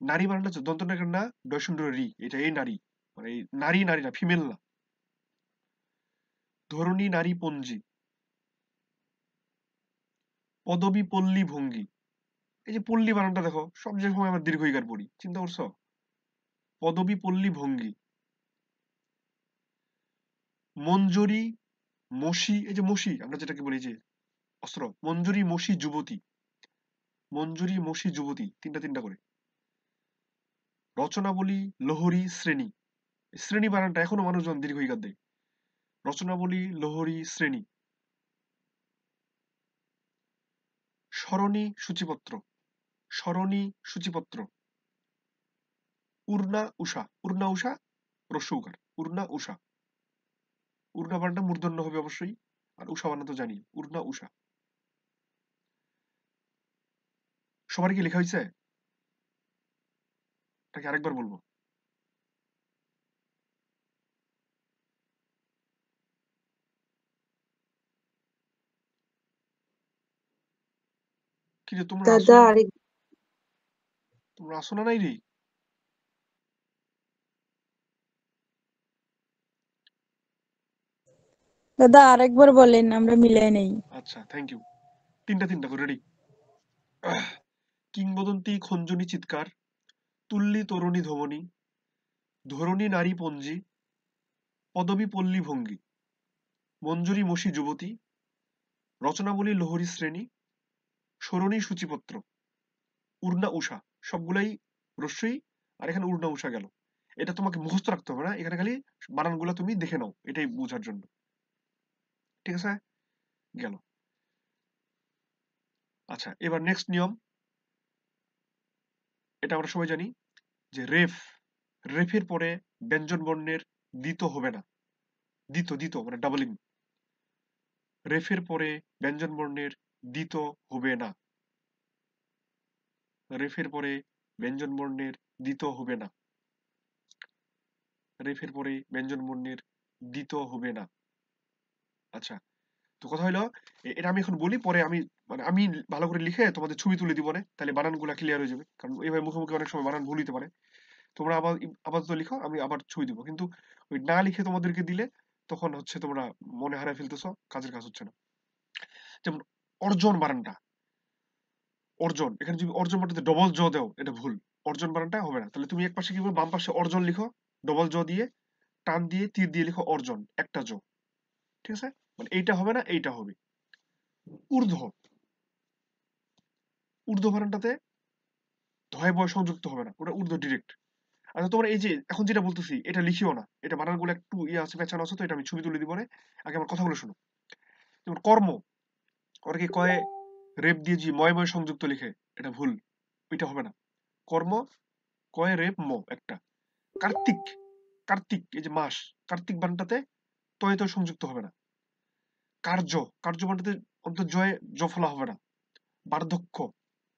নারী বানানটা দন্তনাকার না, ডয়সুন্ডর রি, এটা এই নারী, মানে এই নারী নারী না, ফিমেল না। ধরণী নারী পঞ্জি। পদবী পল্লী ভঙ্গি। এই যে পল্লী বানানটা দেখো, সব জায়গায় আমরা দীর্ঘইকার পড়ি, চিন্তা করছো? পদবী পল্লী ভঙ্গি। মঞ্জরি মসি, এই যে মসি আমরা যেটাকে বলি যে অস্ত্র, মঞ্জরি মসি যুবতী, মঞ্জুরি মসি যুবতী, তিনটা তিনটা করে। রচনাবলী লোহরী শ্রেণী, শ্রেণী বানানটা এখনো মানুষজন দীর্ঘইকার দেয়। রচনাবলী লোহরী শ্রেণী। সরণী সূচিপত্র, সরণী সূচিপত্র। উর্না উষা, উর্না উষা রস্যৌকার, উর্না উষা। উর্না বানানটা মূর্ধন্য হবে অবশ্যই, আর উষা বানান তো জানি, উর্না উষা। সবার কি লেখা হয়েছে নাকি আরেকবার বলবো? কি রে তোমরা আসো দাদা না? আরেক তোমরা আসো না নাই রে? দাদা আরেকবার বলেন, আমরা মিলাই নেই। আচ্ছা, থ্যাংক ইউ। তিনটা তিনটা করে রেডি। কিংবদন্তি খঞ্জনী চিৎকার, তুল্লি তরুণী ধমনী, ধরণী নারী পঞ্জি, পদবী পল্লী ভঙ্গি, মঞ্জুরি মসি যুবতী, রচনাবলী লোহরী শ্রেণী, সরণী সূচিপত্র, উর্না উষা। সবগুলাই রস্যই, আর এখানে উর্না উষা গেল। এটা তোমাকে মুখস্থ রাখতে হবে না, এখানে খালি বানানগুলো তুমি দেখে নাও, এটাই বোঝার জন্য। ঠিক আছে, গেল। আচ্ছা, এবার নেক্সট নিয়ম, এটা আমরা সবাই জানি যে রেফ, রেফের পরে ব্যঞ্জন বর্ণের দ্বিত হবে না। দ্বিত দ্বিত মানে ডাবলিং। রেফের পরে ব্যঞ্জন বর্ণের দ্বিত হবে না। রেফের পরে ব্যঞ্জন বর্ণের দ্বিত হবে না। রেফের পরে ব্যঞ্জন বর্ণের দ্বিত হবে না। আচ্ছা, তো কথা হলো, এটা আমি এখন বলি, পরে আমি মানে আমি ভালো করে লিখে তোমাদের ছবি তুলে দিব না, তাহলে বানানগুলো ক্লিয়ার হয়ে যাবে, কারণ এইভাবে মুখে মুখে অনেক সময় বানান ভুল হতে পারে। তোমরা আপাতত লিখো, আমি আবার ছবি দিব, কিন্তু ওই না লিখে তোমাদেরকে দিলে তখন হচ্ছে তোমরা মনে হারায় ফেলতেছো, কাজের কাজ হচ্ছে না। যেমন অর্জন বানানটা, অর্জন, এখানে যদি অর্জন বানাতে ডবল জ দাও, এটা ভুল, অর্জন বানানটা হবে না। তাহলে তুমি এক পাশে কি করবে, বাম পাশে অর্জন লিখো, ডবল জ দিয়ে টান দিয়ে তীর দিয়ে লিখো অর্জন, একটা জ। ঠিক আছে, মানে এইটা হবে না, এইটা হবে। ঊর্ধ্ব, ঊর্ধ্ব বানানটাতে ধয় বয় সংযুক্ত হবে না, ওটা ঊর্ধ্ব ডিরেক্ট। আচ্ছা তোমরা এই যে এখন যেটা বলতেছি এটা লিখিও না, এটা বানানগুলো একটু আছে পেঁচানো আছে, তো এটা আমি ছবি তুলে দিব পরে। আগে আমার কথাগুলো শোনো। যেমন কর্ম, ওরা কি কয়ে রেপ দিয়ে জি ময় ময় সংযুক্ত লিখে, এটা ভুল, ওইটা হবে না। কর্ম কয়ে রেপ ম একটা। কার্তিক, কার্তিক এই যে মাস, কার্তিক বানটাতে তয়ে তো সংযুক্ত হবে না। কার্য, কার্য বানটাতে অন্তত জয়ে জফলা হবে না। বার্ধক্য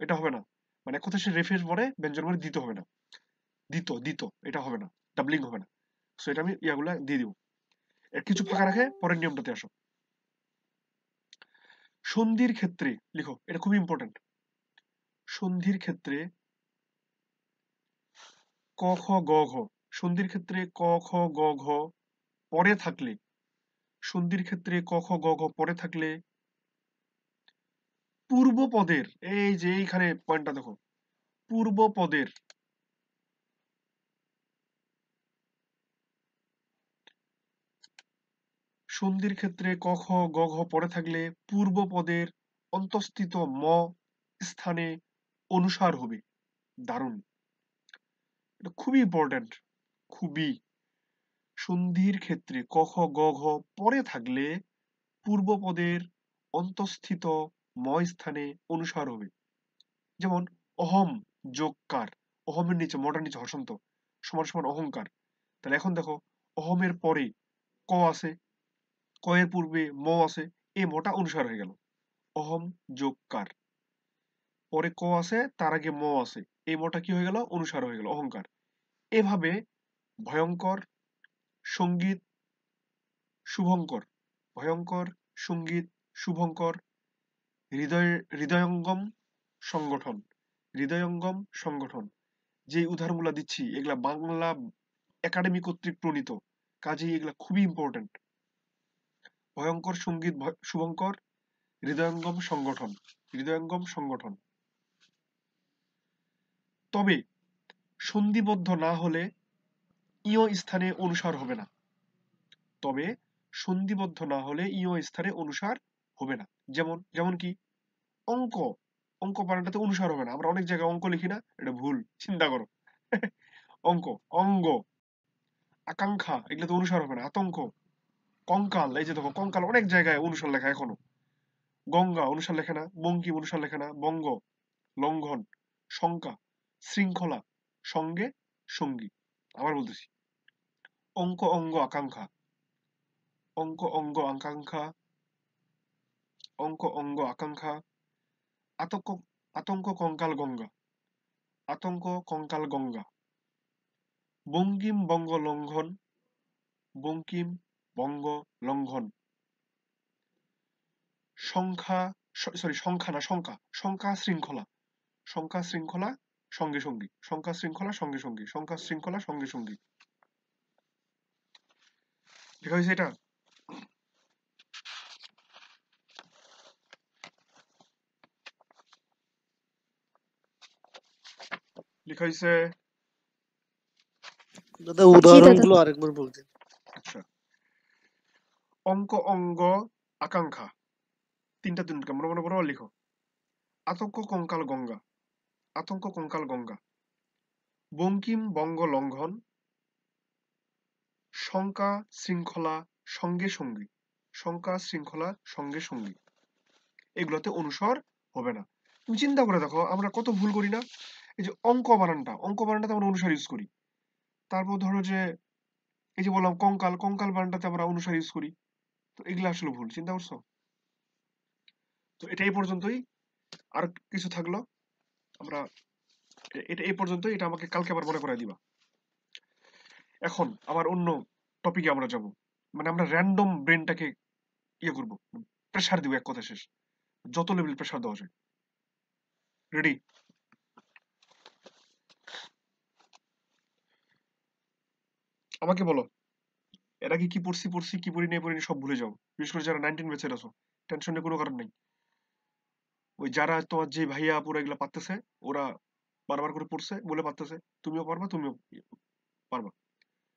এটা হবে না, মানে কোথায় সে রেফের পরে ব্যঞ্জন পরে দিতে হবে না, দিত দিত এটা হবে না, ডাবলিং হবে না। সো এটা আমি ইয়াগুলা দিয়ে দিব। এর কিছু ফাঁকা রাখে পরের নিয়মটাতে আসো। সন্ধির ক্ষেত্রে লিখো, এটা খুবই ইম্পর্টেন্ট। সন্ধির ক্ষেত্রে ক খ গ ঘ, সন্ধির ক্ষেত্রে ক খ গ ঘ পরে থাকলে, সন্ধির ক্ষেত্রে ক খ গ ঘ পরে থাকলে পূর্ব পদের, এই যে এইখানে পয়েন্টটা দেখো, পূর্ব পদের সন্ধির ক্ষেত্রে ক খ গ ঘ পরে থাকলে পূর্ব পদের অন্তঃস্থিত ম স্থানে অনুসার হবে। দারুণ, এটা খুবই ইম্পর্টেন্ট, খুবই। সন্ধির ক্ষেত্রে ক খ গ ঘ পরে থাকলে পূর্ব পদের অন্তঃস্থিত ম স্থানে অনুসার হবে। যেমন অহম যোগকার, অহমের নিচে মটার নিচে হসন্ত সমান সমান অহংকার। তাহলে এখন দেখো অহমের পরে ক আছে, ক এর পূর্বে ম আছে, এই মটা অনুসার হয়ে গেল, অহম যোগকার। পরে ক আছে, তার আগে ম আছে, এই মটা কি হয়ে গেল, অনুসার হয়ে গেল, অহংকার। এভাবে ভয়ঙ্কর, সঙ্গীত, শুভঙ্কর, ভয়ঙ্কর, সঙ্গীত, শুভঙ্কর, হৃদয়ঙ্গম সংগঠন, হৃদয়ঙ্গম সংগঠন, যে উদাহরণগুলো দিচ্ছি এগুলা বাংলা একাডেমি কর্তৃক প্রণীত, কাজেই এগুলা খুবই ইম্পর্টেন্ট। ভয়ঙ্কর, সঙ্গীত, শুভঙ্কর, হৃদয়ঙ্গম সংগঠন, হৃদয়ঙ্গম সংগঠন। তবে সন্ধিবদ্ধ না হলে ইয় স্থানে অনুসার হবে না, তবে সন্ধিবদ্ধ না হলে ইয় স্থানে অনুসার হবে না। যেমন যেমন কি অঙ্ক, অঙ্ক বানানটাতে অনুসার হবে না, আমরা অনেক জায়গায় অঙ্ক লিখি না, এটা ভুল, চিন্তা করো। অঙ্ক, অঙ্গ, আকাঙ্ক্ষা এগুলো তো অনুসার হবে না। আতঙ্ক, কঙ্কাল, এই যে দেখো কঙ্কাল অনেক জায়গায় অনুসার লেখা এখনো। গঙ্গা অনুসার লেখে না, বঙ্কিম অনুসার লেখে না, বঙ্গ লঙ্ঘন, শঙ্কা শৃঙ্খলা, সঙ্গে সঙ্গী। আবার বলতেছি, অঙ্ক অঙ্গ আকাঙ্ক্ষা, অঙ্ক অঙ্গ আকাঙ্ক্ষা, অঙ্ক অঙ্গ আকাঙ্ক্ষা। আতঙ্ক, আতঙ্ক কঙ্কাল গঙ্গা, আতঙ্ক কঙ্কাল গঙ্গা। বঙ্কিম বঙ্গ লঙ্ঘন, বঙ্কিম বঙ্গ লঙ্ঘন। সংখ্যা, সরি সংখ্যা না শঙ্কা, শঙ্কা শৃঙ্খলা, শঙ্কা শৃঙ্খলা সঙ্গে সঙ্গী, শঙ্কা শৃঙ্খলা সঙ্গে সঙ্গী, শঙ্কা শৃঙ্খলা সঙ্গে সঙ্গী। লেখা হয়েছে এটা? লেখা হয়েছে? দাদা উদাহরণগুলো আরেকবার বলতেন। আচ্ছা, অঙ্ক অঙ্গ আকাঙ্ক্ষা, তিনটা মনে মনে বরাবর লিখো। আতঙ্ক কঙ্কাল গঙ্গা, আতঙ্ক কঙ্কাল গঙ্গা। বঙ্কিম বঙ্গ লঙ্ঘন, শঙ্কা শৃঙ্খলা সঙ্গে সঙ্গী, শঙ্কা শৃঙ্খলা সঙ্গে সঙ্গী। এগুলোতে অনুসর হবে না। তুমি চিন্তা করে দেখো আমরা কত ভুল করি না। এই যে অঙ্ক বানানটা, অঙ্ক বানানটাতে আমরা অনুসার ইউজ করি। তারপর ধরো যে এই যে বললাম কঙ্কাল, কঙ্কাল বানানটাতে আমরা অনুসার ইউজ করি। তো এগুলো আসলে ভুল, চিন্তা করছো? তো এটা এই পর্যন্তই, আর কিছু থাকলো আমরা এটা এই পর্যন্তই, এটা আমাকে কালকে আবার মনে করাই দিবা। এখন আবার অন্য টপিকে আমরা যাব, মানে আমরা র্যান্ডম ব্রেনটাকে ইয়ে করবো, প্রেসার দিব, এক কথা শেষ, যত লেভেল প্রেসার দেওয়া যায়। রেডি? আমাকে বলো এর আগে কি পড়ছি পড়ছি, কি পড়ি পড়িনি সব ভুলে যাও। বিশেষ করে যারা 19 ব্যাচের আছো, টেনশনের কোনো কারণ নেই। ওই যারা তোমার যে ভাইয়া আপুরা এগুলো পারতেছে, ওরা বারবার করে পড়ছে বলে পারতেছে, তুমিও পারবা, তুমিও পারবা।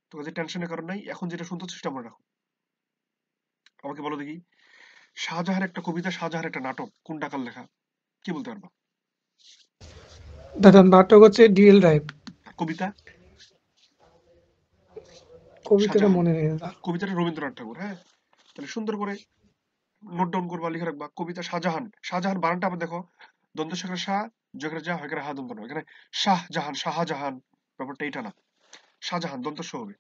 তো কাজে টেনশনের কারণ নাই। এখন যেটা শুনতে চেষ্টা মনে রাখো। আমাকে বলো দেখি, শাহজাহান একটা কবিতা, শাহজাহান একটা নাটক, কোনটা কার লেখা? কি বলতে পারবা? দাদা নাটক হচ্ছে ডিএল রায়। কবিতা? কবিতাটা শাহজাহান মনে নেই দাদা। কবিতাটা রবীন্দ্রনাথ ঠাকুর। হ্যাঁ, তাহলে সুন্দর করে নোট ডাউন করবা, লিখে রাখবা কবিতা শাহজাহান। শাহজাহান বানানটা আবার দেখো, দ্বন্দ্ব শেখর শাহ জগরে যা হয় হা দন্ত এখানে শাহজাহান, শাহজাহান ব্যাপারটা এটা না, শাহজাহান দন্ত স হবে।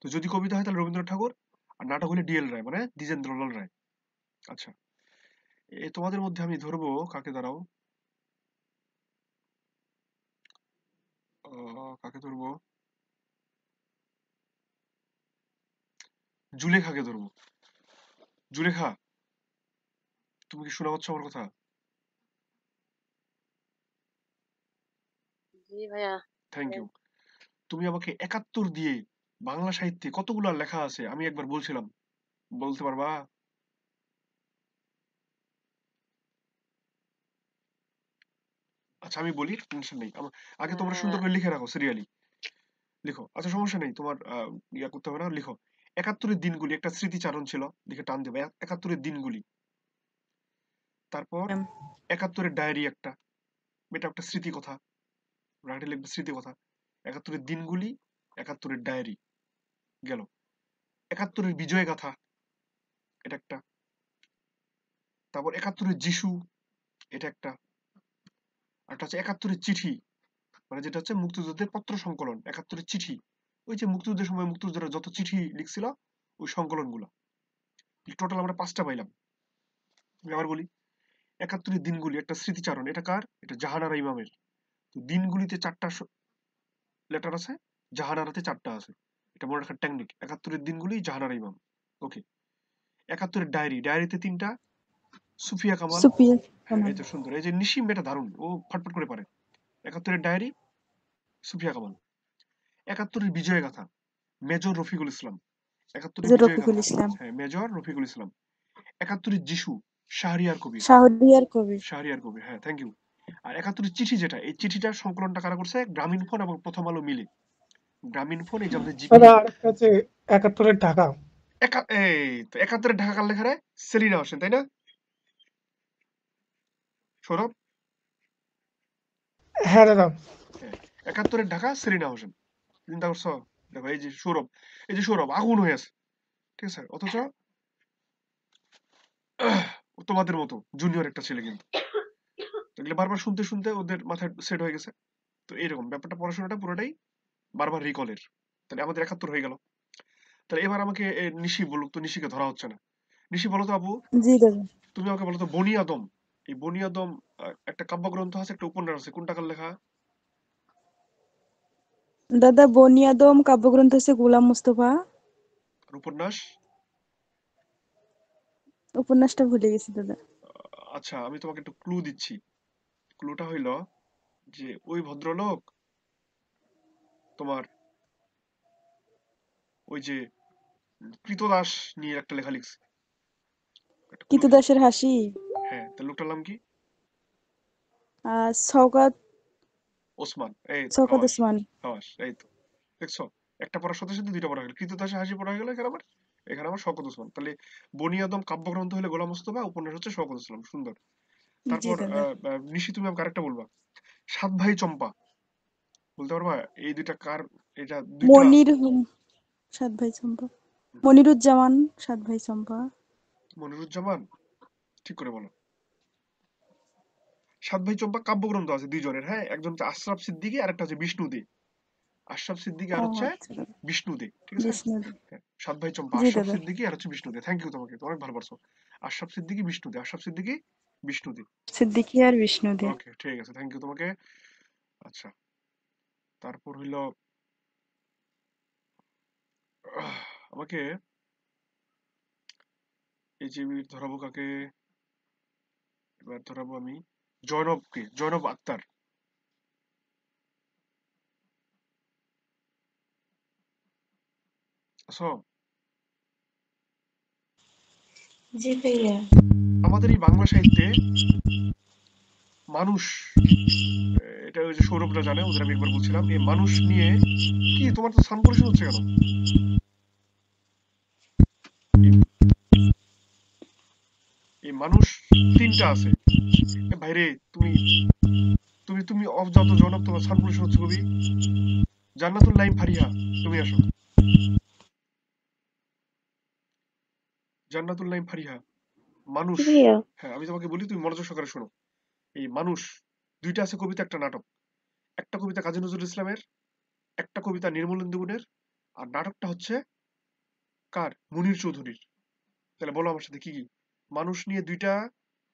তো যদি কবিতা হয় তাহলে রবীন্দ্রনাথ ঠাকুর, আর নাটক হলে ডিএল রায় মানে দ্বিজেন্দ্রলাল রায়। আচ্ছা, তোমাদের মধ্যে আমি ধরবো কাকে, দাঁড়াও, কাকে ধরবো, জুলেখাকে ধরবো। জুলেখা, তুমি কি শোনা পাচ্ছ আমার কথা? জি ভাইয়া। Thank you. তুমি আমাকে ৭১ দিয়ে বাংলা সাহিত্যে কতগুলা লেখা আছে আমি একবার বলছিলাম, বলতে পারবা? আচ্ছা আমি বলি, টেনশন নেই। আগে তোমরা সুন্দর করে লিখে রাখো, সিরিয়ালি লিখো। আচ্ছা সমস্যা নেই, তোমার ইয়া করতে হবে না, লিখো। ৭১-এর দিনগুলি একটা স্মৃতিচারণ ছিল, লিখে টান দেবে ৭১-এর দিনগুলি। তারপর ৭১-এর ডায়েরি একটা, এটা একটা স্মৃতি কথা, রাইটে লিখবে স্মৃতি কথা। ৭১-এর দিনগুলি, ৭১-এর ডায়েরি গেল। ৭১-এর বিজয় গাথা, এটা একটা। তারপর ৭১-এর যিশু, এটা একটা। একটা হচ্ছে ৭১-এর চিঠি, মানে যেটা হচ্ছে মুক্তিযুদ্ধের পত্র সংকলন। ৭১-এর চিঠি, ওই যে মুক্তিযুদ্ধের সময় মুক্তিযোদ্ধারা যত চিঠি লিখছিল ওই সংকলন গুলা। টোটাল আমরা 5টা পাইলাম। আমি আবার বলি, ৭১-এর দিনগুলি একটা স্মৃতিচারণ, এটা কার? এটা জাহানারা ইমামের। তো দিনগুলিতে 4টা লেটার আছে, জাহানারাতে 4টা আছে, এটা মনে রাখার টেকনিক। ৭১-এর দিনগুলি জাহানারা ইমাম। ওকে। ৭১-এর ডায়েরি, ডায়েরিতে 3টা, সুফিয়া কামাল। সুপিয়া হ্যাঁ, কামাল। এই তো সুন্দর, এই যে নিশিম এটা দারুণ, ও ফটফট করে পারে। ৭১-এর ডায়েরি, সুফিয়া কামাল। ৭১-এর বিজয় গাথা, মেজর রফিকুল ইসলাম। ৭১-এর বিজয় রফিকুল গাথা, ইসলাম, হ্যাঁ মেজর রফিকুল ইসলাম। ৭১-এর যিশু, শাহরিয়ার কবির। শাহরিয়ার কবির। শাহরিয়ার কবির, হ্যাঁ থ্যাংক ইউ। আর ৭১-এর চিঠি, যেটা এই চিঠিটার সংকলনটা কারা করছে? গ্রামীণ ফোন এবং প্রথম আলো মিলে। গ্রামীণ ফোন, এই যে আমাদের জিপি। দাদা আরেকটা আছে ৭১-এর ঢাকা। এই তো ৭১-এর ঢাকা কার লেখা রে? সেলিনা হোসেন, তাই না? সৌরভ? হ্যাঁ দাদা। হ্যাঁ, ৭১-এর ঢাকা সেলিনা হোসেন। চিন্তা করছো? দেখো এই যে সৌরভ, এই যে সৌরভ আগুন হয়ে আছে, ঠিক আছে, অথচ তোমাদের মতো জুনিয়র একটা ছেলে, কিন্তু এগুলো বারবার শুনতে শুনতে ওদের মাথায় সেট হয়ে গেছে। তো এইরকম ব্যাপারটা, পড়াশোনাটা পুরোটাই বারবার রিকলের। তাহলে আমাদের ৭১ হয়ে গেল। তাহলে এবার আমাকে নিশি বলুক তো, নিশিকে ধরা হচ্ছে না। নিশি বলো তো আপু, জি দাদা। তুমি আমাকে বলো তো বনি আদম, এই বনি আদম একটা কাব্যগ্রন্থ আছে, একটা উপন্যাস আছে, কোনটা কার লেখা? দাদা বনিয়াদম কাব্যগ্রন্থ হচ্ছে গোলাম মুস্তফা। আর উপন্যাস? উপন্যাসটা ভুলে গেছি দাদা। আচ্ছা আমি তোমাকে একটু ক্লু দিচ্ছি। ক্লুটা হইল যে ওই ভদ্রলোক তোমার ওই যে কৃতদাস নিয়ে একটা লেখা লিখছে। কৃতদাসের হাসি। হ্যাঁ, তার লোকটার নাম কি? শওকত ওসমান। এই তো শওকত হাওয়াস, ওসমান। হাওয়াস, এই তো দেখছো, একটা পড়ার সাথে সাথে 2টা পড়া গেল। কৃতদাসের হাসি পড়া গেল এখানে আমার শওকত ওসমান। তাহলে বনি আদম কাব্যগ্রন্থ হলে গোলাম মুস্তফা, উপন্যাস হচ্ছে শওকত ইসলাম। সুন্দর। জি তারপর দাদা। নিশি তুমি আমাকে আরেকটা বলবা, 7 ভাই চম্পা, বলতে পারবা এই 2টা কার? এটা 2টা। মনির 7 ভাই চম্পা, মনিরুজ্জামান 7 ভাই চম্পা। মনিরুজ্জামান, ঠিক করে বলো। 7 ভাই চম্পা কাব্যগ্রন্থ আছে 2 জনের। হ্যাঁ, একজন হচ্ছে আশরাফ সিদ্দিকী, আর একটা হচ্ছে বিষ্ণু দে। আশরাফ সিদ্দিকী আর হচ্ছে আচ্ছা দাদা। বিষ্ণু দে, ঠিক আছে? বিষ্ণু। 7 ভাই চম্পা, জি আশরাফ দাদা। সিদ্দিকী আর হচ্ছে বিষ্ণু দে। থ্যাংক ইউ তোমাকে, অনেক ভালো পারছো। আশরাফ সিদ্দিকী, বিষ্ণু দে, আশরাফ সিদ্দিকী, বিষ্ণু দে। সিদ্দিকী আর বিষ্ণু দে। ওকে ঠিক আছে, থ্যাংক ইউ তোমাকে। আচ্ছা তারপর হইল আমাকে এই যে ধরাবো কাকে, এবার ধরাবো আমি জয়নবকে, জয়নব আক্তার। আছো? জি ভাইয়া। আমাদের এই বাংলা সাহিত্যে মানুষ, এটা ওই যে সৌরভরা জানে, ওদের আমি একবার বলছিলাম, এই মানুষ নিয়ে কি, তোমার তো সাউন্ড পলিউশন হচ্ছে কেন? এই মানুষ 3টা আছে। ভাইরে তুমি তুমি তুমি অফ যাও তো জনব, তোমার সাউন্ড পলিউশন হচ্ছে খুবই। জান্নাতুল নাইম ফারিহা, তুমি আসো। জান্নাতুল নাইম ফারিহা, জি মানুষ। ভাইয়া। হ্যাঁ, আমি তোমাকে বলি, তুমি মনোযোগ সহকারে শোনো। এই মানুষ, দুইটা আছে কবিতা, একটা নাটক। একটা কবিতা কাজী নজরুল ইসলামের, একটা কবিতা নির্মলেন্দু গুণের, আর নাটকটা হচ্ছে কার? মুনীর চৌধুরীর। তাহলে বলো আমার সাথে কি কি? মানুষ নিয়ে দুইটা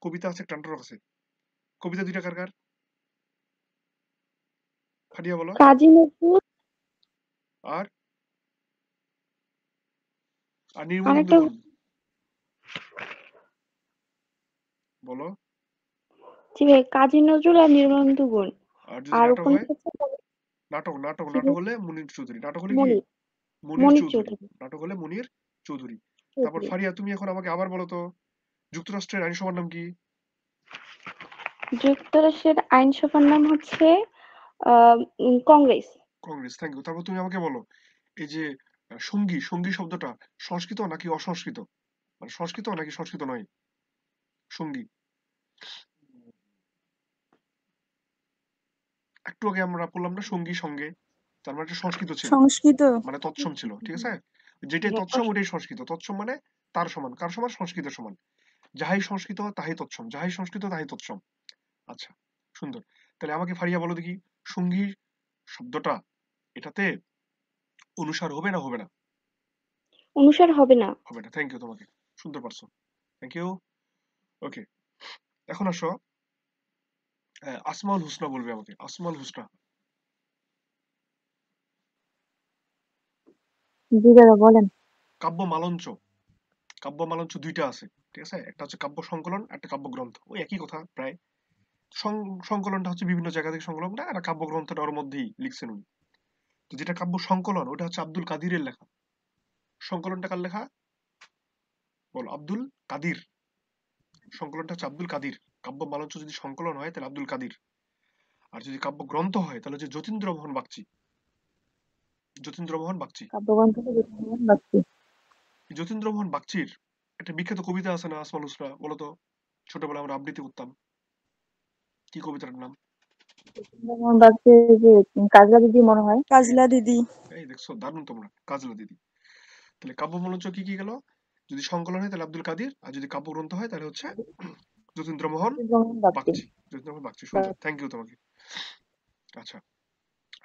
কবিতা আছে, একটা নাটক আছে। কবিতা দুইটা কার কার? ফারিয়া বলো। কাজী নজরুল, আর আর নির্মলেন্দু আরেকটা গুণ বলো। জি ভাই, কাজী নজরুল আর নির্মলেন্দু গুণ। আর যদি আর নাটক হয়? উপন্যাস হচ্ছে নাটক নাটক জি নাটক ভাই, হলে মুনীর চৌধুরী। নাটক হলে কি? মনির মুনীর মনির চৌধুরী। চৌধুরী। নাটক হলে মুনীর চৌধুরী। তারপর চৌধুরী। ফারিয়া, তুমি এখন আমাকে আবার বলো তো, যুক্তরাষ্ট্রের আইনসভার নাম কি? যুক্তরাষ্ট্রের আইনসভার নাম হচ্ছে কংগ্রেস। কংগ্রেস। Thank you. তারপর তুমি আমাকে বলো, এই যে সঙ্গী, সঙ্গী শব্দটা সংস্কৃত নাকি অসংস্কৃত? মানে সংস্কৃত নাকি সংস্কৃত নয়? সঙ্গী। একটু আগে আমরা বললাম না সঙ্গী সঙ্গে, তার মানে একটা সংস্কৃত ছিল, সংস্কৃত। মানে তৎসম ছিল, ঠিক আছে? যেটাই তৎসম ওটাই সংস্কৃত। তৎসম মানে তার সমান, কার সমান? সংস্কৃতের সমান। যাহাই সংস্কৃত তাহাই তৎসম, যাহাই সংস্কৃত তাহাই তৎসম। আচ্ছা, সুন্দর। তাহলে আমাকে ফারিয়া বলো দেখি, সঙ্গী শব্দটা, এটাতে অনুসার হবে না হবে না? অনুসার হবে না। হবে না। থ্যাংক ইউ তোমাকে, সুন্দর পারছো। Thank you. ওকে, এখন আসো, আসমাউল হুসনা বলবে আমাকে। আসমাউল হুসনা। জি দাদা বলেন। কাব্য মালঞ্চ। কাব্য মালঞ্চ দুইটা আছে, ঠিক আছে? একটা হচ্ছে কাব্য সংকলন, একটা কাব্য গ্রন্থ, ওই একই কথা প্রায়। সংকলনটা হচ্ছে বিভিন্ন জায়গা থেকে সংকলন, না আর কাব্য গ্রন্থটা ওর মধ্যেই লিখছেন উনি। তো যেটা কাব্য সংকলন, ওটা হচ্ছে আব্দুল কাদিরের লেখা। সংকলনটা কার লেখা? বল। আব্দুল কাদির। সংকলনটা হচ্ছে আব্দুল কাদির। কাব্য মালঞ্চ যদি সংকলন হয় তাহলে আব্দুল কাদির। আর যদি কাব্য গ্রন্থ হয় তাহলে হচ্ছে যতীন্দ্রমোহন বাগচি। যতীন্দ্রমোহন বাগচি। কাব্যগ্রন্থ থেকে যতীন্দ্রমোহন বাগচি। যতীন্দ্রমোহন বাগচির একটা বিখ্যাত কবিতা আছে না আসমাল হুসনা, বলতো? ছোটবেলায় আমরা আবৃত্তি করতাম, কি কবিতাটার নাম? যতীন্দ্রমোহন বাগচির যে কাজলা দিদি মনে হয়। কাজলা দিদি। এই দেখছো, দারুণ তোমরা, কাজলা দিদি। তাহলে কাব্য মালঞ্চ কি কি গেল? যদি সংকলন হয় তাহলে আব্দুল কাদির, আর যদি কাব্যগ্রন্থ হয় তাহলে হচ্ছে যতীন্দ্রমোহন যতীন্দ্রমোহন বাগচি। বাগচি। যতীন্দ্রমোহন বাগচি, সুন্দর, থ্যাংক ইউ তোমাকে। আচ্ছা,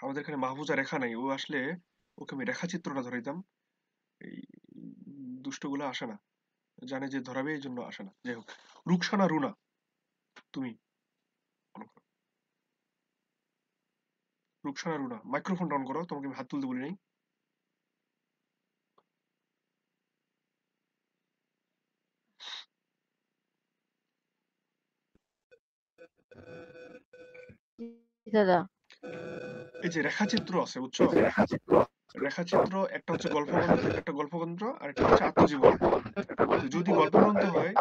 আমাদের এখানে মাহফুজা রেখা নাই, ও আসলে ওকে আমি রেখা চিত্রটা ধরাইতাম। এই দুষ্টগুলো আসে না, জানে যে ধরাবে, এই জন্য আসে না। যাই হোক, রুকসানা রুনা, তুমি রুকসানা রুনা, মাইক্রোফোন অন করো, তোমাকে আমি হাত তুলতে বলি নাই। দাদা এই যে রেখাচিত্র আছে, বুঝছো? রেখাচিত্র একটা হচ্ছে গল্পগ্রন্থ আর একটা হচ্ছে আত্মজীবনী। তো যদি গল্পগ্রন্থ হয়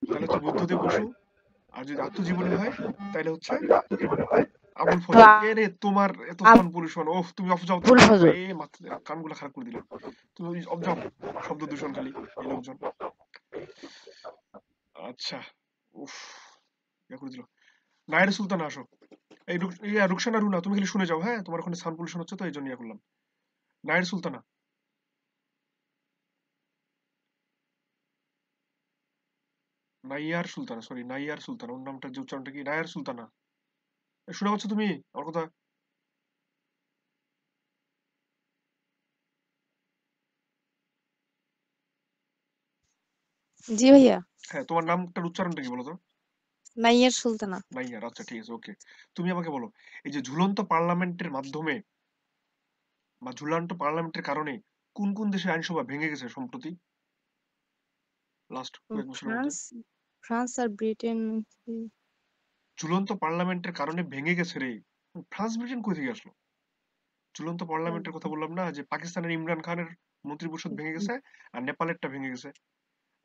তাহলে হচ্ছে বুদ্ধদেব বসু, আর যদি আত্মজীবনী হয় তাহলে হচ্ছে আবুল ফজল। এরে তোমার এত সাউন্ড পলিউশন, ওহ তুমি অফ যাও তো। এ মাথা, কানগুলো খারাপ করে দিলাম। তুমি অফ যাও, শব্দ দূষণ খালি এই লোকজন। আচ্ছা, উফ, ইয়া করে দিল। নায়ের সুলতান আসো। এই রুকসানা রুনা, তুমি খালি শুনে যাও, হ্যাঁ? তোমার ওখানে সাউন্ড পলিউশন হচ্ছে তো, এই জন্য ইয়া করলাম। নায়ের সুলতানা। নাইয়ার সুলতানা, সরি, নাইয়ার সুলতানা। ওর নামটা যে উচ্চারণটা কি? নায়ার সুলতানা। শুনে পাচ্ছ তুমি আমার কথা? জি ভাইয়া। হ্যাঁ, তোমার নামটার উচ্চারণটা কি বলো তো? নাইয়ার সুলতানা। নাইয়ার, আচ্ছা ঠিক আছে, ওকে। তুমি আমাকে বলো, এই যে ঝুলন্ত পার্লামেন্টের মাধ্যমে বা ঝুলন্ত পার্লামেন্টের কারণে কোন কোন দেশের আইনসভা ভেঙে গেছে সম্প্রতি, লাস্ট কয়েক বছরের মধ্যে? ফ্রান্স আর ব্রিটেন। ঝুলন্ত পার্লামেন্টের কারণে ভেঙে গেছে রে। ফ্রান্স ব্রিটেন কই থেকে আসলো? ঝুলন্ত পার্লামেন্টের কথা বললাম না, যে পাকিস্তানের ইমরান খানের মন্ত্রিপরিষদ ভেঙে গেছে, আর নেপালেরটা ভেঙে গেছে,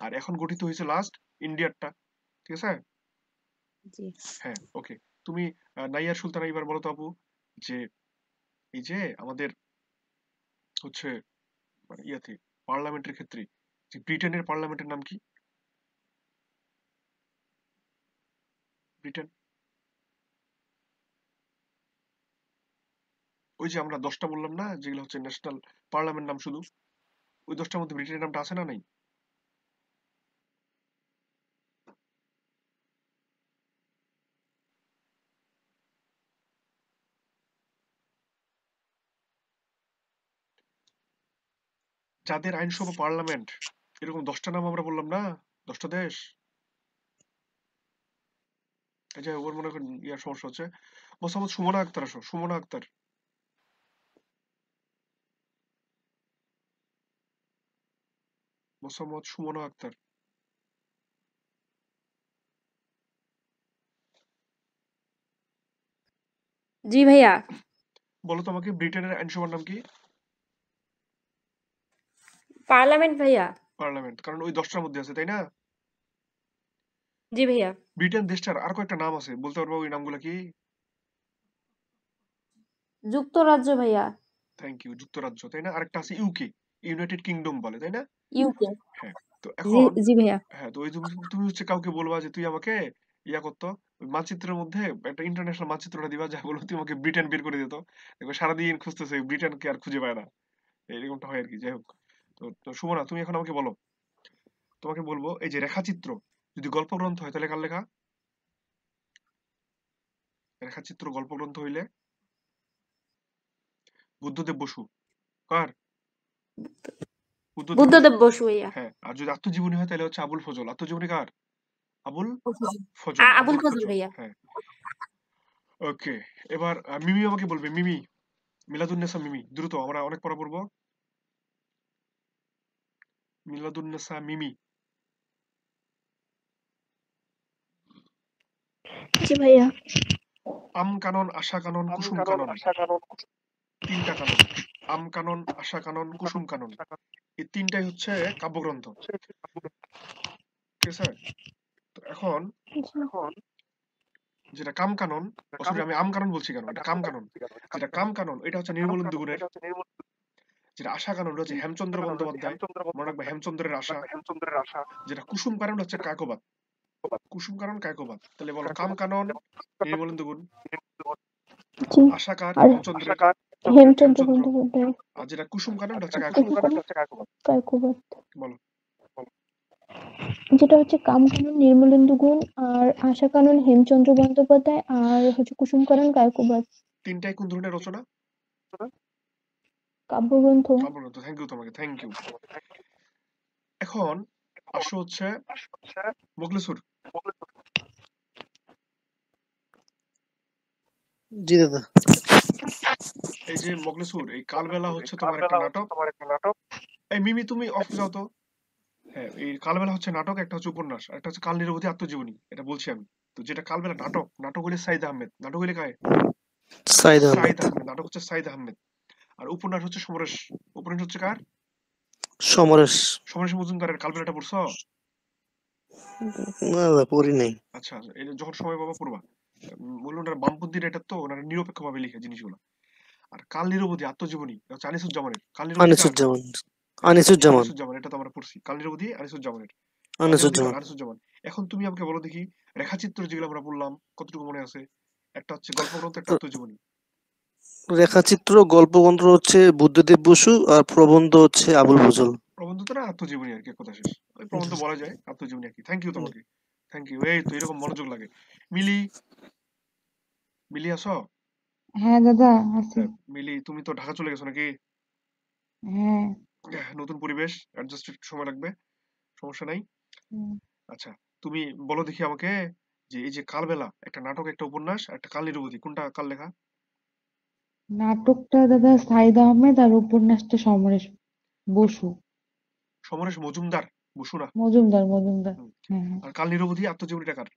আর এখন গঠিত হয়েছে লাস্ট ইন্ডিয়ারটা, ঠিক আছে? জি। হ্যাঁ, ওকে। তুমি নাইয়ার সুলতানা এবার বলো তো আপু, যে এই যে আমাদের হচ্ছে মানে ইয়াতে পার্লামেন্টের ক্ষেত্রে যে ব্রিটেনের পার্লামেন্টের নাম কি? ব্রিটেন। ওই যে আমরা 10টা বললাম না, যেগুলো হচ্ছে ন্যাশনাল পার্লামেন্ট নাম শুধু, ওই 10টার মধ্যে ব্রিটেনের নামটা আছে না নাই? যাদের আইনসভা পার্লামেন্ট এরকম 10টা নাম আমরা বললাম না, 10টা দেশ। এই যে ওর মনে করেন ইয়ার সমস্যা হচ্ছে। মোসাম্মদ সুমনা আক্তার, আসো সুমনা আক্তার। মোসাম্মদ সুমনা আক্তার। জি ভাইয়া। বলো তো আমাকে ব্রিটেনের আইনসভার নাম কি? পার্লামেন্ট ভাইয়া। পার্লামেন্ট, কারণ ওই 10টার মধ্যে আছে, তাই না? জি ভাইয়া। ব্রিটেন দেশটার আর কয়েকটা নাম আছে, বলতে পারবো ওই নামগুলো কি? যুক্তরাজ্য ভাইয়া। থ্যাংক ইউ, যুক্তরাজ্য, তাই না? আরেকটা আছে ইউকে, ইউনাইটেড কিংডম বলে, তাই না? ইউকে। হ্যাঁ, তো জি এখন জি ভাইয়া। হ্যাঁ, তো ওই তুমি হচ্ছে কাউকে বলবা যে তুই আমাকে ইয়া করতো, ওই মানচিত্রের মধ্যে একটা ইন্টারন্যাশনাল মানচিত্রটা দিবা, যা বলবো তুই আমাকে ব্রিটেন বের করে দিত। দেখো সারাদিন খুঁজতেছে, ব্রিটেনকে আর খুঁজে পায় না, এরকমটা হয় আর কি। যাই হোক, তো সুমনা তুমি এখন আমাকে বলো, তোমাকে বলবো এই যে রেখাচিত্র যদি গল্প গ্রন্থ হয় তাহলে কার লেখা? রেখাচিত্র গল্প গ্রন্থ হইলে বুদ্ধদেব বসু। কার? বুদ্ধদেব বসু ভাইয়া। হ্যাঁ, আর যদি আত্মজীবনী হয় তাহলে হচ্ছে আবুল ফজল। আত্মজীবনী কার? আবুল ফজল। আবুল ফজল ভাইয়া। হ্যাঁ, ওকে। এবার মিমি আমাকে বলবে, মিমি, মিলাদুন্নেসা মিমি, দ্রুত, আমরা অনেক পড়া পড়বো। মিলাদুন্নেসা মিমি। জি ভাইয়া। আম কানন, আশা কানন, কুসুম কানন, 3টা কানন। আম কানন, আশা কানন, কুসুম কানন, এই 3টাই হচ্ছে কাব্যগ্রন্থ, ঠিক আছে? তো এখন যেটা কাম কানন, সরি আমি আম কানন বলছি কেন, এটা কাম কানন। যেটা কাম কানন এটা হচ্ছে নির্মলেন্দু গুণের। যেটা আশা কানন হচ্ছে হেমচন্দ্র বন্দ্যোপাধ্যায়, মনে রাখবে হেমচন্দ্রের আশা। যেটা কুসুম কানন হচ্ছে কায়কোবাদ, কুসুম কানন কায়কোবাদ। তাহলে বলো, কাম কানন নির্মলেন্দু গুণ, আশাকার হেমচন্দ্রের, হেমচন্দ্র বন্দ্যোপাধ্যায়, আর যেটা কুসুম কানন হচ্ছে কায়কোবাদ। বলো। যেটা হচ্ছে কামকানন নির্মলেন্দু গুণ, আর আশা কানন হেমচন্দ্র বন্দ্যোপাধ্যায়, আর হচ্ছে কুসুম কানন কায়কোবাদ। 3টাই কোন ধরনের রচনা? কাব্যগ্রন্থ। কাব্যগ্রন্থ, থ্যাংক ইউ তোমাকে, থ্যাংক ইউ। এখন আসো হচ্ছে মোগলেসুর। জি দাদা। এই যে মোগলেসুর, এই কালবেলা হচ্ছে তোমার একটা নাটক। এই মিমি তুমি অফ যাও তো। হ্যাঁ, এই কালবেলা হচ্ছে নাটক, একটা হচ্ছে উপন্যাস, একটা হচ্ছে কাল নিরবধি আত্মজীবনী, এটা বলছি আমি। তো যেটা কালবেলা নাটক, নাটক হলে সাইদ আহমেদ, নাটক হলে কায়? সাইদ সাইদ আহমেদ, নাটক হচ্ছে সাইদ আহমেদ। আর উপন্যাস হচ্ছে সমরেশ। উপন্যাস হচ্ছে কার? সমরেশ। সমরেশ মজুমদারের কালবেলাটা পড়ছো? না দাদা, পড়ি নাই। আচ্ছা, এটা যখন সময় পাবা পড়বা। বললো ওনারা বামপন্থী রাইটার, তো ওনারা নিরপেক্ষভাবে লিখে জিনিসগুলো। আর কাল নিরবধি আত্মজীবনী হচ্ছে আনিসুজ্জামানের। কাল নিরবধি আনিসুজ্জামান, এটা তো আমরা পড়ছি। কাল নিরবধি আনিসুজ্জামানের। আনিসুজ্জামান। এখন তুমি আমাকে বলো দেখি, রেখাচিত্র যেগুলো আমরা বললাম কতটুকু মনে আছে? একটা হচ্ছে গল্পগ্রন্থ, একটা আত্মজীবনী। রেখাচিত্র গল্পগ্রন্থ হচ্ছে বুদ্ধদেব বসু, আর প্রবন্ধ হচ্ছে আবুল ফজল। প্রবন্ধ তো না, আত্মজীবনী আর কি, কথা শেষ। ওই প্রবন্ধ বলা যায়, আত্মজীবনী আর কি। থ্যাংক ইউ তোমাকে, থ্যাংক ইউ। এই তো এরকম মনোযোগ লাগে। মিলি, মিলি আসো? হ্যাঁ দাদা আছি। মিলি, তুমি তো ঢাকা চলে গেছো নাকি? হ্যাঁ। নতুন পরিবেশ, অ্যাডজাস্ট সময় লাগবে, সমস্যা নাই। আচ্ছা, তুমি বলো দেখি আমাকে, যে এই যে কালবেলা একটা নাটক, একটা উপন্যাস, একটা কাল নিরবধি, কোনটা কার লেখা? নাটকটা দাদা সাইদ আহমেদ, আর উপন্যাসটা সমরেশ বসু। সমরেশ মজুমদার, বসু না? মজুমদার। হ্যাঁ। আর কাল নিরবধি আত্মজীবনীটা কার?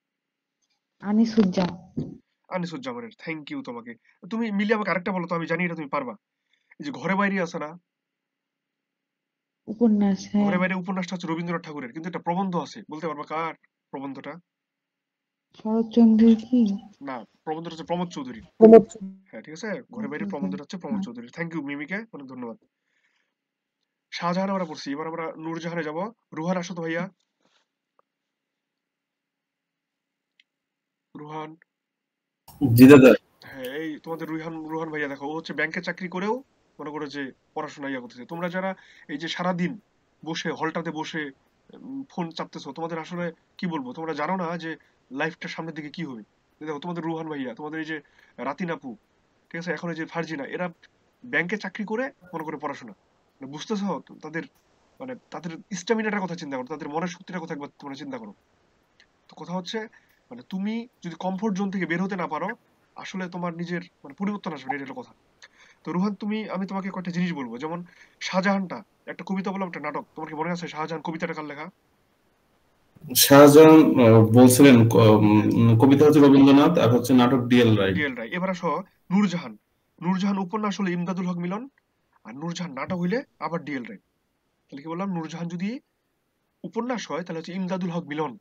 আনিসুজ্জামানের। থ্যাংক ইউ তোমাকে। তুমি মিলি আমাকে আরেকটা বলো তো, আমি জানি এটা তুমি পারবা। এই যে ঘরে বাইরে আছে না, উপন্যাস। ঘরে বাইরে উপন্যাসটা হচ্ছে রবীন্দ্রনাথ ঠাকুরের, কিন্তু একটা প্রবন্ধ আছে, বলতে পারবা কার প্রবন্ধটা? শরৎচন্দ্রের কি? না, প্রবন্ধটা হচ্ছে প্রমোদ চৌধুরী। হ্যাঁ, ঠিক আছে, ঘরে বাইরে প্রবন্ধটা হচ্ছে প্রমোদ চৌধুরী। থ্যাংক ইউ মিমিকে, অনেক ধন্যবাদ। শাহজাহান আমরা পড়ছি, এবার আমরা নূরজাহানে যাব। রুহান আসো তো ভাইয়া। রুহান। জি দাদা। হ্যাঁ, এই তোমাদের রুহান ভাইয়া দেখো, ও হচ্ছে ব্যাংকে চাকরি করেও মনে করে যে পড়াশোনা ইয়া করতেছে। তোমরা যারা এই যে সারাদিন বসে হলটাতে বসে ফোন চাপতেছো, তোমাদের আসলে কি বলবো, তোমরা জানো না যে লাইফটা সামনের দিকে কি হবে। দেখো তোমাদের রুহান ভাইয়া, তোমাদের এই যে রাতিন আপু, ঠিক আছে, এখন এই যে ফারজিনা, এরা ব্যাংকে চাকরি করে মনে করে পড়াশোনা। মানে বুঝতেছো তাদের মানে তাদের স্ট্যামিনাটার কথা চিন্তা করো, তাদের মনের শক্তিটার কথা একবার তোমরা চিন্তা করো। তো কথা হচ্ছে মানে তুমি যদি কমফোর্ট জোন থেকে বের হতে না পারো, আসলে তোমার নিজের মানে পরিবর্তন আসবে না, এটা হলো কথা। তো রুহান আমি তোমাকে কয়েকটা জিনিস বলবো, যেমন শাহজাহানটা একটা কবিতা বললাম, একটা নাটক, তোমার কি মনে আছে শাহজাহান কবিতাটা কার লেখা? শাহজাহান বলছিলেন কবিতা হচ্ছে রবীন্দ্রনাথ আর হচ্ছে নাটক ডিএল রায়। ডিএল রায়। এবার আসো নূরজাহান। নূরজাহান উপন্যাস হলে ইমদাদুল হক মিলন, আর নূরজাহান নাটক হইলে আবার ডিএল রায়। তাহলে কি বললাম, নূরজাহান যদি উপন্যাস হয় তাহলে হচ্ছে ইমদাদুল হক মিলন,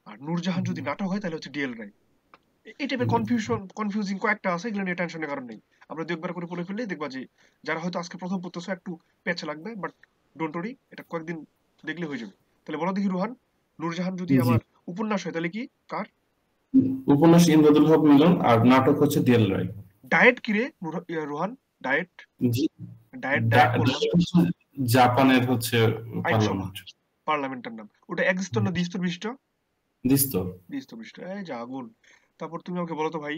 আর নূরজাহান যদি নাটক হয় তাহলে হচ্ছে ডিএল রায়। এই টাইপের কনফিউজিং কয়েকটা আছে, এগুলো নিয়ে টেনশনের কারণ নেই। আমরা দু একবার করে পড়ে ফেললেই দেখবা যে যারা হয়তো আজকে প্রথম পড়তেছো একটু প্যাচ লাগবে, বাট ডোন্ট ওরি, এটা কয়েকদিন দেখলে হয়ে যাবে। তাহলে বলো দেখি রুহান, নূরজাহান যদি জি। আমার উপন্যাস হয় তাহলে কি কার? উপন্যাস ইমদাদুল হক মিলন আর নাটক হচ্ছে ডিএল রায়। ডায়েট কি রে রুহান? ডায়েট জি। ডায়েট বললাম, জাপানের হচ্ছে আইনসভা, পার্লামেন্ট। পার্লামেন্টের নাম ওটা, একস্তর না দ্বিস্তর বিশিষ্ট? দ্বিস্তর। দ্বিস্তর বিশিষ্ট, এই যা আগুন। তারপর তুমি আমাকে বলো তো ভাই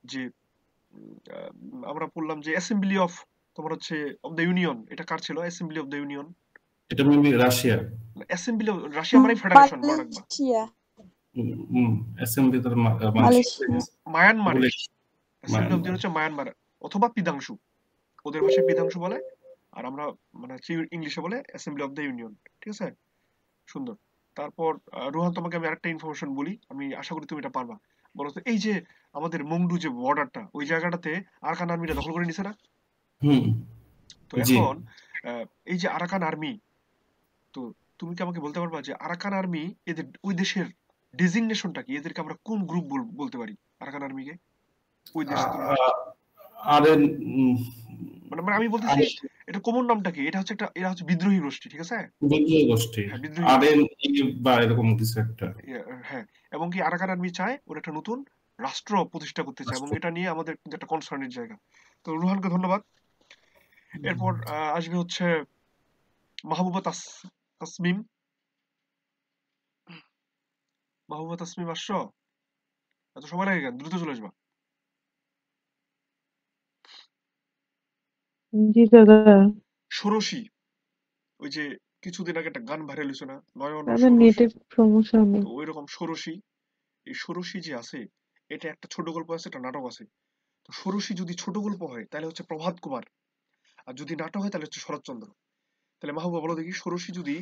যে আমরা পড়লাম যে অ্যাসেম্বলি অফ তোমার হচ্ছে অফ দ্য ইউনিয়ন, এটা কার ছিল? অ্যাসেম্বলি অফ দ্য ইউনিয়ন এটা maybe Russia. Assembly of Russia মানে ফেডারেশন বড় রাখবা। মালয়েশিয়া। অ্যাসেম্বলি তো Malaysia. Myanmar, assembly of the হচ্ছে মায়ানমার অথবা পিদাংশু, ওদের ভাষায় পিদাংশু বলে, আর আমরা মানে ইংলিশে বলে অ্যাসেম্বলি অফ দ্য ইউনিয়ন। ঠিক আছে, সুন্দর। তারপর রোহান তোমাকে আমি আরেকটা ইনফরমেশন বলি, আমি আশা করি তুমি এটা পারবা। বলো তো এই যে আমাদের মংডু যে বর্ডারটা, ওই জায়গাটাতে আরাকান আর্মিটা দখল করে নিছে না? তো এখন এই যে আরাকান আর্মি, তো তুমি কি আমাকে বলতে পারবা যে আরাকান আর্মি এদের ওই দেশের ডেজিগনেশনটা কি? এদেরকে আমরা কোন গ্রুপ বলতে পারি আরাকান আর্মিকে ওই দেশ? মানে আমি বলতেছি এটা কমন নামটা কি? এটা হচ্ছে এরা হচ্ছে বিদ্রোহী গোষ্ঠী, ঠিক আছে? বিদ্রোহী গোষ্ঠী, বা এরকম কিছু একটা। হ্যাঁ, এবং কি আরাকান আর্মি চায় ওরা একটা নতুন রাষ্ট্র প্রতিষ্ঠা করতে চায়, এবং এটা নিয়ে আমাদের কিন্তু একটা কনসার্নের জায়গা। তো রুহানকে ধন্যবাদ। এরপর আসবে হচ্ছে মাহবুবা তাসমিম। মাহবুবা তাসমিম আসছো? এত সময় লাগে কেন? দ্রুত চলে আসবা। জি দাদা। ষোড়শী, ওই যে কিছুদিন আগে একটা গান ভাইরাল হয়েছে না, নয়ন নেটের সমস্যা নেই। তো ওই রকম ষোড়শী, এই ষোড়শী যে আছে এটা একটা ছোট গল্প আছে, একটা নাটক আছে। তো ষোড়শী যদি ছোট গল্প হয় তাহলে হচ্ছে প্রভাত কুমার, আর যদি নাটক হয় তাহলে হচ্ছে শরৎচন্দ্র। তাহলে মাহবুবা বলো দেখি, ষোড়শী যদি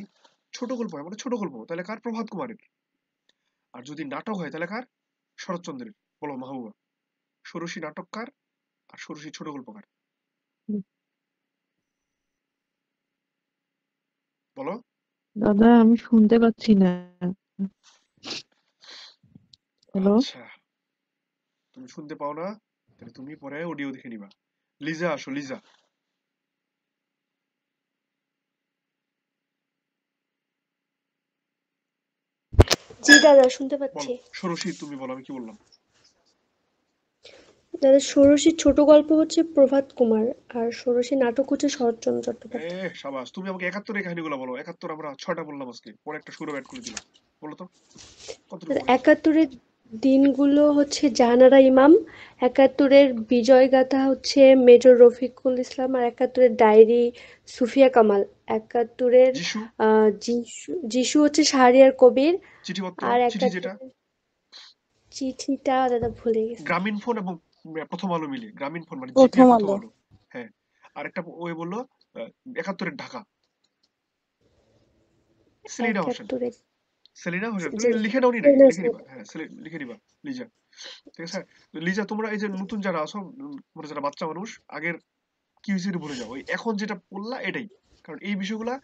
ছোট গল্প হয় মানে ছোট গল্প, তাহলে কার? প্রভাত কুমারের। আর যদি নাটক হয় তাহলে কার? শরৎচন্দ্রের। বলো মাহবুবা, ষোড়শী নাটক কার আর ষোড়শী ছোট গল্প কার? বলো। দাদা আমি শুনতে পাচ্ছি না। হ্যালো, আচ্ছা, তুমি শুনতে পাও না, তাহলে তুমি পরে অডিও দেখে নিবা। লিজা আসো, লিজা। জি দাদা শুনতে পাচ্ছি। ষোড়শী তুমি বলো, আমি কি বললাম? দাদা ষোড়শীর ছোট গল্প হচ্ছে প্রভাত কুমার, আর ষোড়শী নাটক হচ্ছে শরৎচন্দ্র চট্টোপাধ্যায়। শাবাশ, তুমি আমাকে 71 এর কাহিনীগুলো বলো। 71 আমরা 6টা বললাম আজকে, পরে একটা সুরও অ্যাড করে দিলাম, বলো তো কতটুকু? 71-এর দিনগুলো হচ্ছে জাহানারা ইমাম, 71-এর বিজয় গাথা হচ্ছে মেজর রফিকুল ইসলাম, আর 71-এর ডায়েরি সুফিয়া কামাল, 71-এর যিশু হচ্ছে শাহরিয়ার কবির, আর 71-এর চিঠিটা দাদা ভুলে গেছি। গ্রামীণ ফোন এবং প্রথম আলো মিলে, গ্রামীণ ফোন মানে প্রথম আলো। হ্যাঁ, আর একটা ওই বললো 71-এর ঢাকা, সেলিনা হোসেন। সেলিনা হোসেন, তুমি লিখে নাও নি নাকি? লিখে নিবা, হ্যাঁ লিখে নিবা লিজা। ঠিক আছে, লিজা তোমরা এই যে নতুন যারা আছো, তোমরা যারা বাচ্চা মানুষ, আগের কি হয়েছে ভুলে যাও, ওই এখন যেটা পড়লা এটাই। কারণ এই বিষয়গুলা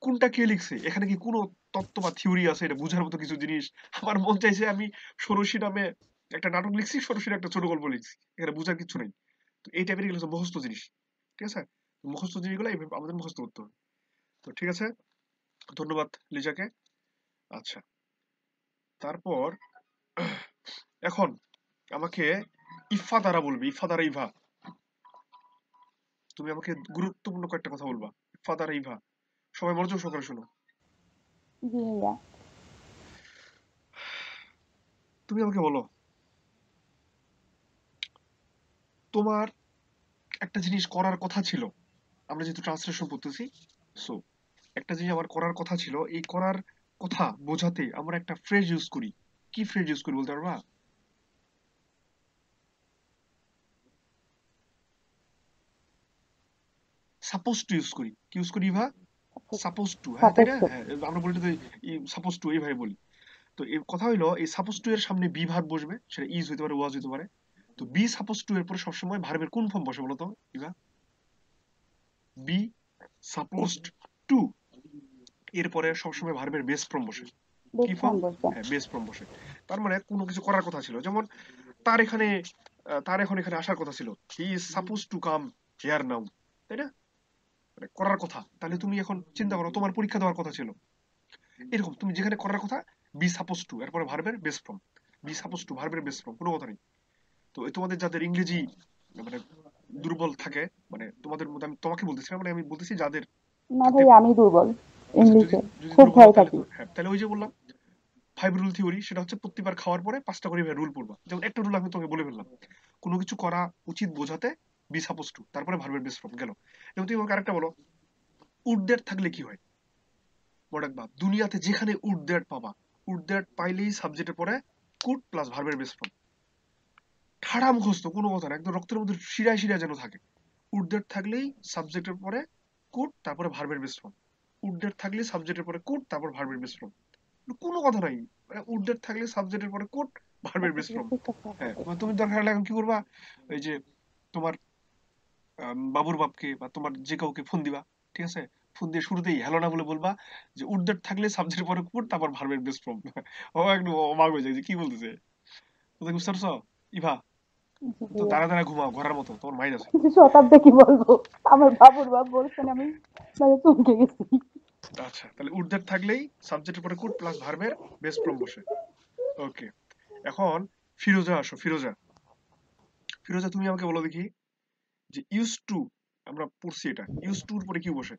কোনটা কে লিখছে, এখানে কি কোনো তত্ত্ব বা থিওরি আছে এটা বুঝার মতো কিছু জিনিস? আমার মন চাইছে আমি ষোড়শী নামে একটা নাটক লিখছি, ষোড়শীর একটা ছোট গল্প লিখছি, এখানে বুঝার কিছু নেই। তো এই টাইপের এগুলো মুখস্থ জিনিস, ঠিক আছে? মুখস্থ জিনিসগুলো এইভাবে আমাদের মুখস্থ করতে হবে। তো ঠিক আছে, ধন্যবাদ লিজাকে। আচ্ছা, তারপর এখন আমাকে ইফা দ্বারা বলবে, ইফা দ্বারা ইভা। তুমি আমাকে গুরুত্বপূর্ণ কয়েকটা কথা বলবা, ইফা দ্বারা ইভা। সবাই মনোযোগ সহকারে শোনো। তুমি আমাকে বলো, তোমার একটা জিনিস করার কথা ছিল, আমরা যেহেতু ট্রান্সলেশন পড়তেছি, সো একটা জিনিস আমার করার কথা ছিল, এই করার কথা বোঝাতে আমরা একটা ফ্রেজ ইউজ করি। কি ফ্রেজ ইউজ করি বলতে পারবা? সাপোজ টু ইউজ করি। কি ইউজ করি ভা? সাপোজ টু, হ্যাঁ তাই না? হ্যাঁ, আমরা বলি তো সাপোজ টু এইভাবে বলি। তো এই কথা হইলো, এই সাপোজ টু এর সামনে বি ভার্ব বসবে, সেটা ইজ হইতে পারে, ওয়াজ হইতে পারে। তো বি সাপোজ টু এর পরে সবসময় ভার্বের কোন ফর্ম বসে বলো তো ইভা? বি সাপোজড টু এরপরে সবসময় ভার্বের বেস ফর্ম বসে। কি ফর্ম? হ্যাঁ, বেস ফর্ম বসে। তার মানে কোনো কিছু করার কথা ছিল, যেমন তার এখন এখানে আসার কথা ছিল, he is suppose to come here now, তাই না? মানে করার কথা। তাহলে তুমি এখন চিন্তা করো, তোমার পরীক্ষা দেওয়ার কথা ছিল, এরকম তুমি যেখানে করার কথা বি সাপোজ টু এরপরে ভার্বের base form, be suppose to ভার্বের বেস ফর্ম, কোনো কথা নেই। তো এই তোমাদের যাদের ইংরেজি মানে দুর্বল থাকে, মানে তোমাদের মধ্যে, আমি তোমাকে বলতেছি না, মানে আমি বলতেছি যাদের না ভাই আমি দুর্বল যদি ইংলিশে যদি খুব দুর্বল ভয় হয়, তাহলে থাকি। তো হ্যাঁ, তাহলে ওই যে বললাম 5 রুল থিওরি, সেটা হচ্ছে প্রতিবার খাওয়ার পরে 5টা করে রুল পড়বা। যেমন একটা রুল আমি তোমাকে বলে ফেললাম, কোনো কিছু করা উচিত বোঝাতে বি সাপোজ টু তারপরে ভার্বের বেস ফর্ম গেল। যেমন তুমি আমাকে আরেকটা বলো, উড দ্যাট থাকলে কি হয়? মনে রাখবা, দুনিয়াতে যেখানে উড দ্যাট পাবা, উড দ্যাট পাইলেই সাবজেক্টের পরে কুড প্লাস ভার্বের বেস ফর্ম। ঠাড়া মুখস্থ, কোনো কথা না, একদম রক্তের মধ্যে শিরায় শিরায় যেন থাকে। উড দ্যাট থাকলেই সাবজেক্টের পরে কুড তারপরে ভার্বের বেস ফর্ম, উড দ্যাট থাকলে সাবজেক্টের পরে কুড তারপর ভার্বের বেস ফর্ম, কোনো কথা নাই। মানে উড দ্যাট থাকলে সাবজেক্টের পরে কুড ভার্বের বেস ফর্ম। হ্যাঁ, তুমি দরকার হলে এখন কি করবা, ওই যে তোমার বাবুর বাপকে বা তোমার যে কাউকে ফোন দিবা, ঠিক আছে? ফোন দিয়ে শুরুতেই হ্যালো না বলে বলবা যে উড দ্যাট থাকলে সাবজেক্টের পরে কুড তারপর ভার্বের বেস ফর্ম। ও একদম অবাক হয়ে যায় যে কি বলতেছে। বুঝতে পারছো ইভা? তো দাঁড়া দাঁড়া ঘুমাও ঘরের মতো, তোমার মাইন্ড আছে। শতাব্দে কি বলবো, আমার বাবুর বাপ বলছেন, আমি মানে চমকে গেছি। আচ্ছা, তাহলে উড দ্যাট থাকলেই সাবজেক্টের পরে কুড প্লাস ভার্বের বেস ফর্ম বসে। ওকে, এখন ফিরোজা আসো। ফিরোজা, ফিরোজা তুমি আমাকে বলো দেখি, যে ইউজ টু, আমরা পড়ছি এটা, ইউজ টুর পরে কি বসে?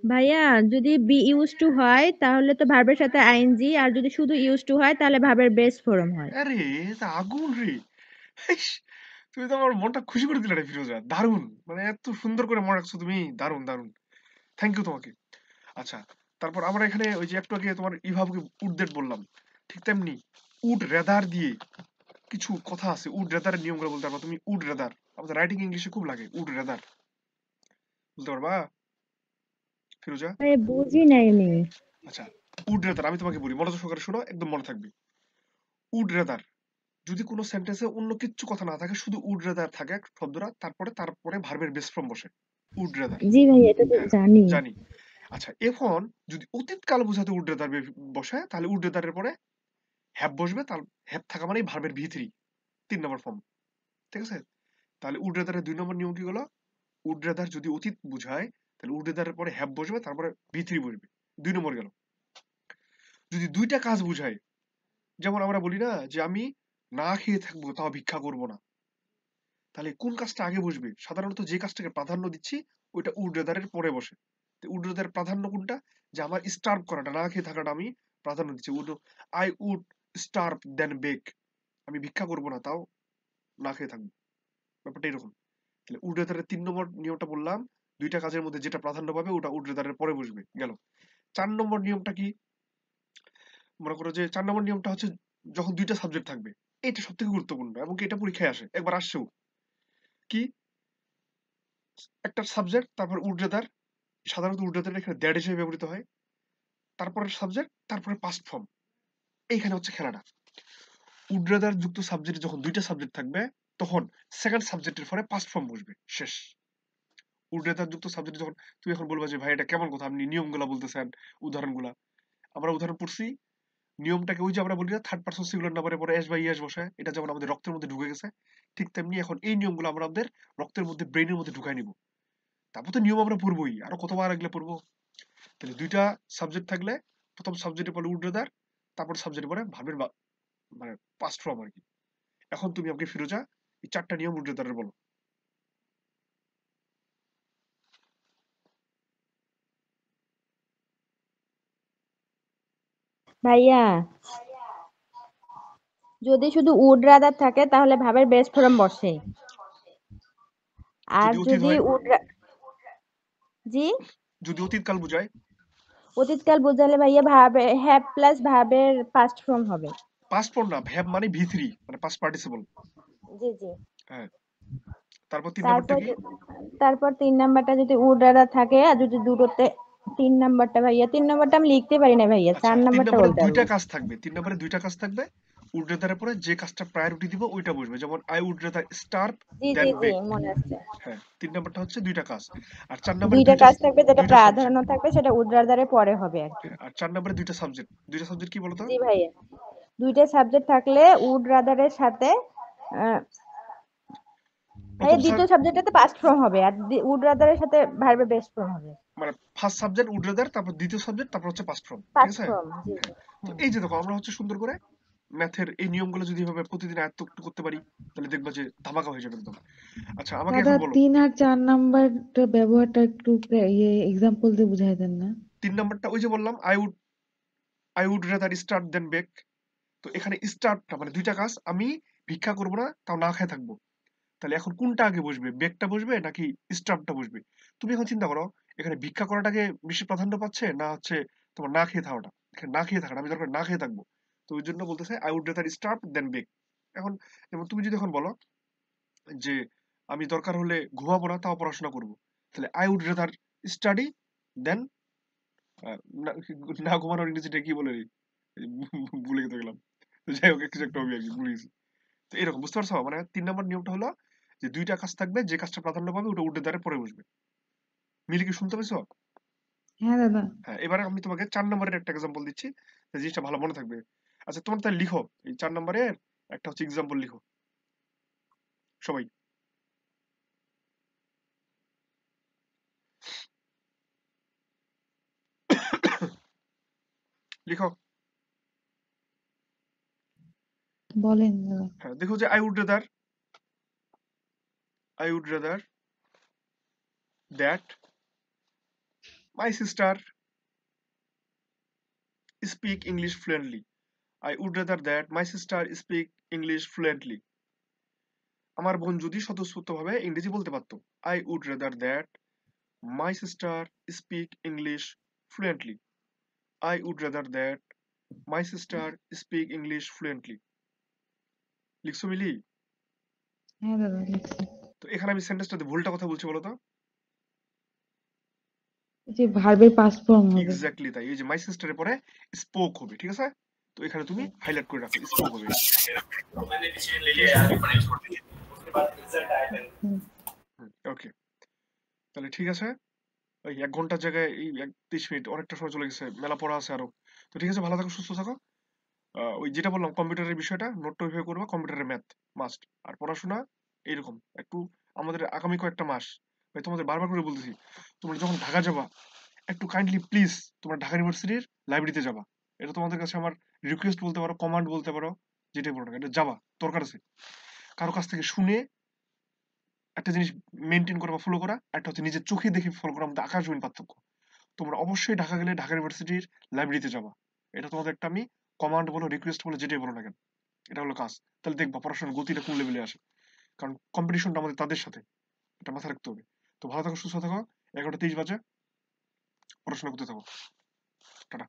ভাইয়া যদি বি ইউজ টু হয় তাহলে তো ভার্বের সাথে আইএনজি, আর যদি শুধু ইউজ টু হয় তাহলে ভার্বের বেস ফর্ম হয়। আরে এটা আগুন রে, ইস, তুমি তো আমার মনটা খুশি করে দিলে রে ফিরোজা, দারুন, মানে এত সুন্দর করে মনে রাখছো তুমি, দারুন দারুন, থ্যাংক ইউ তোমাকে। আচ্ছা, তারপর আমরা এখানে ওই যে একটু আগে তোমার ইভাবকে উড দ্যাট বললাম, ঠিক তেমনি উড রেদার দিয়ে কিছু কথা আছে, উড রেদারের নিয়মগুলো বলতে পারবা তুমি? উড রেদার আমাদের রাইটিং ইংলিশে খুব লাগে, উড রেদার বলতে পারবা ফিরোজা? আরে বুঝি নাই আমি। আচ্ছা, উড রেদার আমি তোমাকে বলি, মনোযোগ সহকারে শোনো, একদম মনে থাকবে। উড রেদার যদি কোনো সেন্টেন্সে অন্য কিচ্ছু কথা না থাকে, শুধু উড রেদার থাকে শব্দটা, তারপরে ভার্বের বেস ফর্ম বসে, উড রেদার। জি ভাইয়া, এটা তো হ্যাঁ জানি। জানি। আচ্ছা, এখন যদি অতীতকাল বোঝাতে উড রেদার বসে, তাহলে উড রেদারের পরে হ্যাভ বসবে, তার হ্যাভ থাকা মানেই ভার্বের ভি3, 3 নম্বর ফর্ম, ঠিক আছে? তাহলে উড রেদারের 2 নম্বর নিয়ম কি হলো? উড রেদার যদি অতীত বোঝায় তাহলে উড রেদারের পরে হ্যাভ বসবে, তারপরে ভি3 বসবে, 2 নম্বর গেল। যদি দুইটা কাজ বোঝায়, যেমন আমরা বলি না যে আমি না খেয়ে থাকবো তাও ভিক্ষা করব না, তাহলে কোন কাজটা আগে বসবে? সাধারণত যে কাজটাকে প্রাধান্য দিচ্ছি ওইটা উড রেদারের পরে বসে। উড রেদারের প্রাধান্য কোনটা? যে আমার স্টার্ভ করাটা, না খেয়ে থাকাটা আমি প্রাধান্য দিচ্ছি। I would starve than beg, আমি ভিক্ষা করব না তাও না খেয়ে থাকবো, ব্যাপারটা এরকম। তাহলে উড রেদারের 3 নম্বর নিয়মটা বললাম, দুইটা কাজের মধ্যে যেটা প্রাধান্য পাবে ওটা উড রেদারের পরে বসবে, গেল। 4 নম্বর নিয়মটা কি? মনে করো যে 4 নম্বর নিয়মটা হচ্ছে যখন দুইটা সাবজেক্ট থাকবে, এটা সব থেকে গুরুত্বপূর্ণ এবং এটা পরীক্ষায় আসে, একবার আসছেও। কি? একটা সাবজেক্ট তারপর উড রেদার, সাধারণত উড রেদার এখানে দ্যাট হিসেবে ব্যবহৃত হয়, তারপরে সাবজেক্ট তারপরে পাস্ট ফর্ম। এইখানে হচ্ছে খেলাটা। উড রেদার যুক্ত সাবজেক্টে যখন দুইটা সাবজেক্ট থাকবে তখন সেকেন্ড সাবজেক্টের পরে পাস্ট ফর্ম বসবে, শেষ। উড রেদার যুক্ত সাবজেক্টে যখন তুমি এখন বলবা যে ভাই এটা কেমন কথা, আপনি নিয়মগুলা বলতেছেন, উদাহরণগুলা, আমরা উদাহরণ পড়ছি, নিয়মটাকে ওই যে আমরা বলি না থার্ড পারসন সিঙ্গুলার নাম্বারের পরে এস বা ইএস বসে, এটা যেমন আমাদের রক্তের মধ্যে ঢুকে গেছে, ঠিক তেমনি এখন এই নিয়মগুলো আমরা আমাদের রক্তের মধ্যে, ব্রেনের মধ্যে ঢুকাই নিব। তারপর তো নিয়ম আমরা পড়বোই, আরো কতবার এগুলো পড়বো। তাহলে দুইটা সাবজেক্ট থাকলে প্রথম সাবজেক্টে পড়লে উড রেদার, তারপর সাবজেক্টে পড়ে ভার্বের মানে পাস্ট ফর্ম আর কি। এখন তুমি আমাকে ফিরোজা এই 4টা নিয়ম উড রেদারের বলো। ভাইয়া যদি শুধু উড রাদার থাকে তাহলে ভার্বের বেস ফর্ম বসে, আর যদি অতীত যদি হয়? জি যদি অতীতকাল বোঝায় অতীতকাল বোঝালে ভাইয়া হ্যাভ প্লাস ভার্বের পাস্ট ফর্ম হবে। পাস্ট ফর্ম না, হ্যাভ মানে V3 মানে পাস্ট পার্টিসিপল। জি জি। হ্যাঁ, তারপর 3 নাম্বারটা কি? তারপর 3 নাম্বারটা যদি উড রাদার থাকে আর যদি দুটোতে 3 নাম্বারটা ভাইয়া 3 নাম্বারটা আমি লিখতে পারি না ভাইয়া, 4 3 নাম্বারটা নম্বরে বলতে দুইটা পারবো। কাজ থাকবে, 3 নম্বরে দুইটা কাজ থাকবে। উড রাদারের পরে যে কাজটা প্রায়োরিটি দিব ওইটা বসবে, যেমন আই উড রাদার স্টার্ভ জি জি দেন জি বেক। মনে আছে। হ্যাঁ, 3 নাম্বারটা হচ্ছে দুইটা কাজ, আর 4 নম্বরে দুইটা কাজ থাকবে যেটা দুইটা সাবজেক্ট। প্রাধান্য থাকবে সেটা উড রাদারের পরে হবে আর কি। আর 4 নম্বরে দুইটা সাবজেক্ট কি বলতো? জি ভাইয়া, দুইটা সাবজেক্ট থাকলে উড রাদারের সাথে দ্বিতীয় সাবজেক্টটাতে পাস্ট ফর্ম হবে আর উড রাদারের সাথে ভার্বের বেস্ট ফর্ম হবে। মানে ফার্স্ট সাবজেক্ট উড রাদার, তারপর দ্বিতীয় সাবজেক্ট, তারপর হচ্ছে পাস্ট ফর্ম। ঠিক পাস্ট আছে? ফর্ম জি জি। তো এই যে দেখো আমরা হচ্ছে সুন্দর করে ম্যাথের এই নিয়মগুলো যদি ভাবে প্রতিদিন আয়ত্ত করতে পারি তাহলে দেখবা যে ধামাকা হয়ে যাবে একদম। আচ্ছা আমাকে দাদা এখন বলো 3 আর 4 নাম্বারটা ব্যবহারটা একটু এক্সাম্পল দিয়ে বুঝাই দেন না? 3 নাম্বারটা ওই যে বললাম I would rather start than beg. তো এখানে স্টার্টটা মানে দুইটা কাজ, আমি ভিক্ষা করবো না, তাও না খেয়ে থাকবো। তাহলে এখন কোনটা আগে বসবে, বেকটা বসবে নাকি স্টার্টটা বসবে? তুমি এখন চিন্তা করো এখানে ভিক্ষা করাটাকে বেশি প্রাধান্য পাচ্ছে না হচ্ছে তোমার না খেয়ে থাকাটা। এখানে না খেয়ে থাকাটা, আমি দরকার না খেয়ে থাকবো, তো ওই জন্য বলতেছে I would rather start than beg. এখন যেমন তুমি যদি এখন বলো যে আমি দরকার হলে ঘুমাবো না, তাও পড়াশোনা করবো, তাহলে আই উড রাদার স্টাডি দেন না ঘুমানোর ইংরেজিটা কি বলে রে? ভুলে গেতে গেলাম। তো যাই হোক কিছু একটা হবে আর কি, ভুলে গেছি। তো এরকম বুঝতে পারছো? মানে 3 নম্বর নিয়মটা হলো যে দুইটা কাজ থাকবে, যে কাজটা প্রাধান্য পাবে ওটা উডের দ্বারে পরে বসবে। মিলে কি শুনতে পেয়েছো? হ্যাঁ দাদা। হ্যাঁ, এবারে আমি তোমাকে 4 নম্বরের একটা এক্সাম্পল দিচ্ছি, যে জিনিসটা ভালো মনে থাকবে। আচ্ছা তোমরা তাহলে লিখো এই 4 নম্বরের একটা হচ্ছে এক্সাম্পল লিখো সবাই। লিখো। বলেন দাদা। হ্যাঁ, দেখো যে I would rather that my sister speak English fluently. I would rather that my sister speak English fluently. আমার বোন যদি স্বতঃস্ফূর্তভাবে ইংরেজি বলতে পারতো। I would rather that my sister speak English fluently. I would rather that my sister speak English fluently. লিখছো মিলি? হ্যাঁ দাদা লিখছি। তো এখানে আমি সেন্টেন্সটাতে ভুলটা কথা বলছি বলো তো? যে ভার্বের পাস্ট ফর্ম হবে। এক্স্যাক্টলি তাই। এই যে মাই সিস্টারের পরে স্পোক হবে, ঠিক আছে? তো এখানে তুমি হাইলাইট করে রাখো স্পোক হবে। ওকে, তাহলে ঠিক আছে। ওই 1 ঘন্টার জায়গায় এই 30 মিনিট অনেকটা সময় চলে গেছে, মেলা পড়া আছে আরো। তো ঠিক আছে, ভালো থাকো, সুস্থ থাকো। ওই যেটা বললাম কম্পিউটারের বিষয়টা নোটটা ওইভাবে করবা, কম্পিউটারের ম্যাথ মাস্ট। আর পড়াশোনা এইরকম একটু আমাদের আগামী কয়েকটা মাস, ভাই তোমাদের বারবার করে বলতেছি, তোমরা যখন ঢাকা যাবা একটু কাইন্ডলি প্লিজ তোমরা ঢাকা ইউনিভার্সিটির লাইব্রেরিতে যাবা। এটা তোমাদের কাছে আমার রিকোয়েস্ট বলতে পারো, কমান্ড বলতে পারো, যেটাই বলো না, এটা যাবা, দরকার আছে। কারো কাছ থেকে শুনে একটা জিনিস মেনটেন করা বা ফলো করা, একটা হচ্ছে নিজের চোখে দেখে ফলো করা, আমাদের আকাশ জমিন পার্থক্য। তোমরা অবশ্যই ঢাকা গেলে ঢাকা ইউনিভার্সিটির লাইব্রেরিতে যাবা। এটা তোমাদের একটা আমি কমান্ড বলো, রিকোয়েস্ট বলো, যেটাই বলো না কেন, এটা হলো কাজ। তাহলে দেখবা পড়াশোনার গতিটা কোন লেভেলে আসে, কারণ কম্পিটিশনটা আমাদের তাদের সাথে, এটা মাথায় রাখতে হবে। তো ভালো থাকো, সুস্থ থাকো। 11:30 বাজে, পড়াশোনা করতে থাকো। টাটা।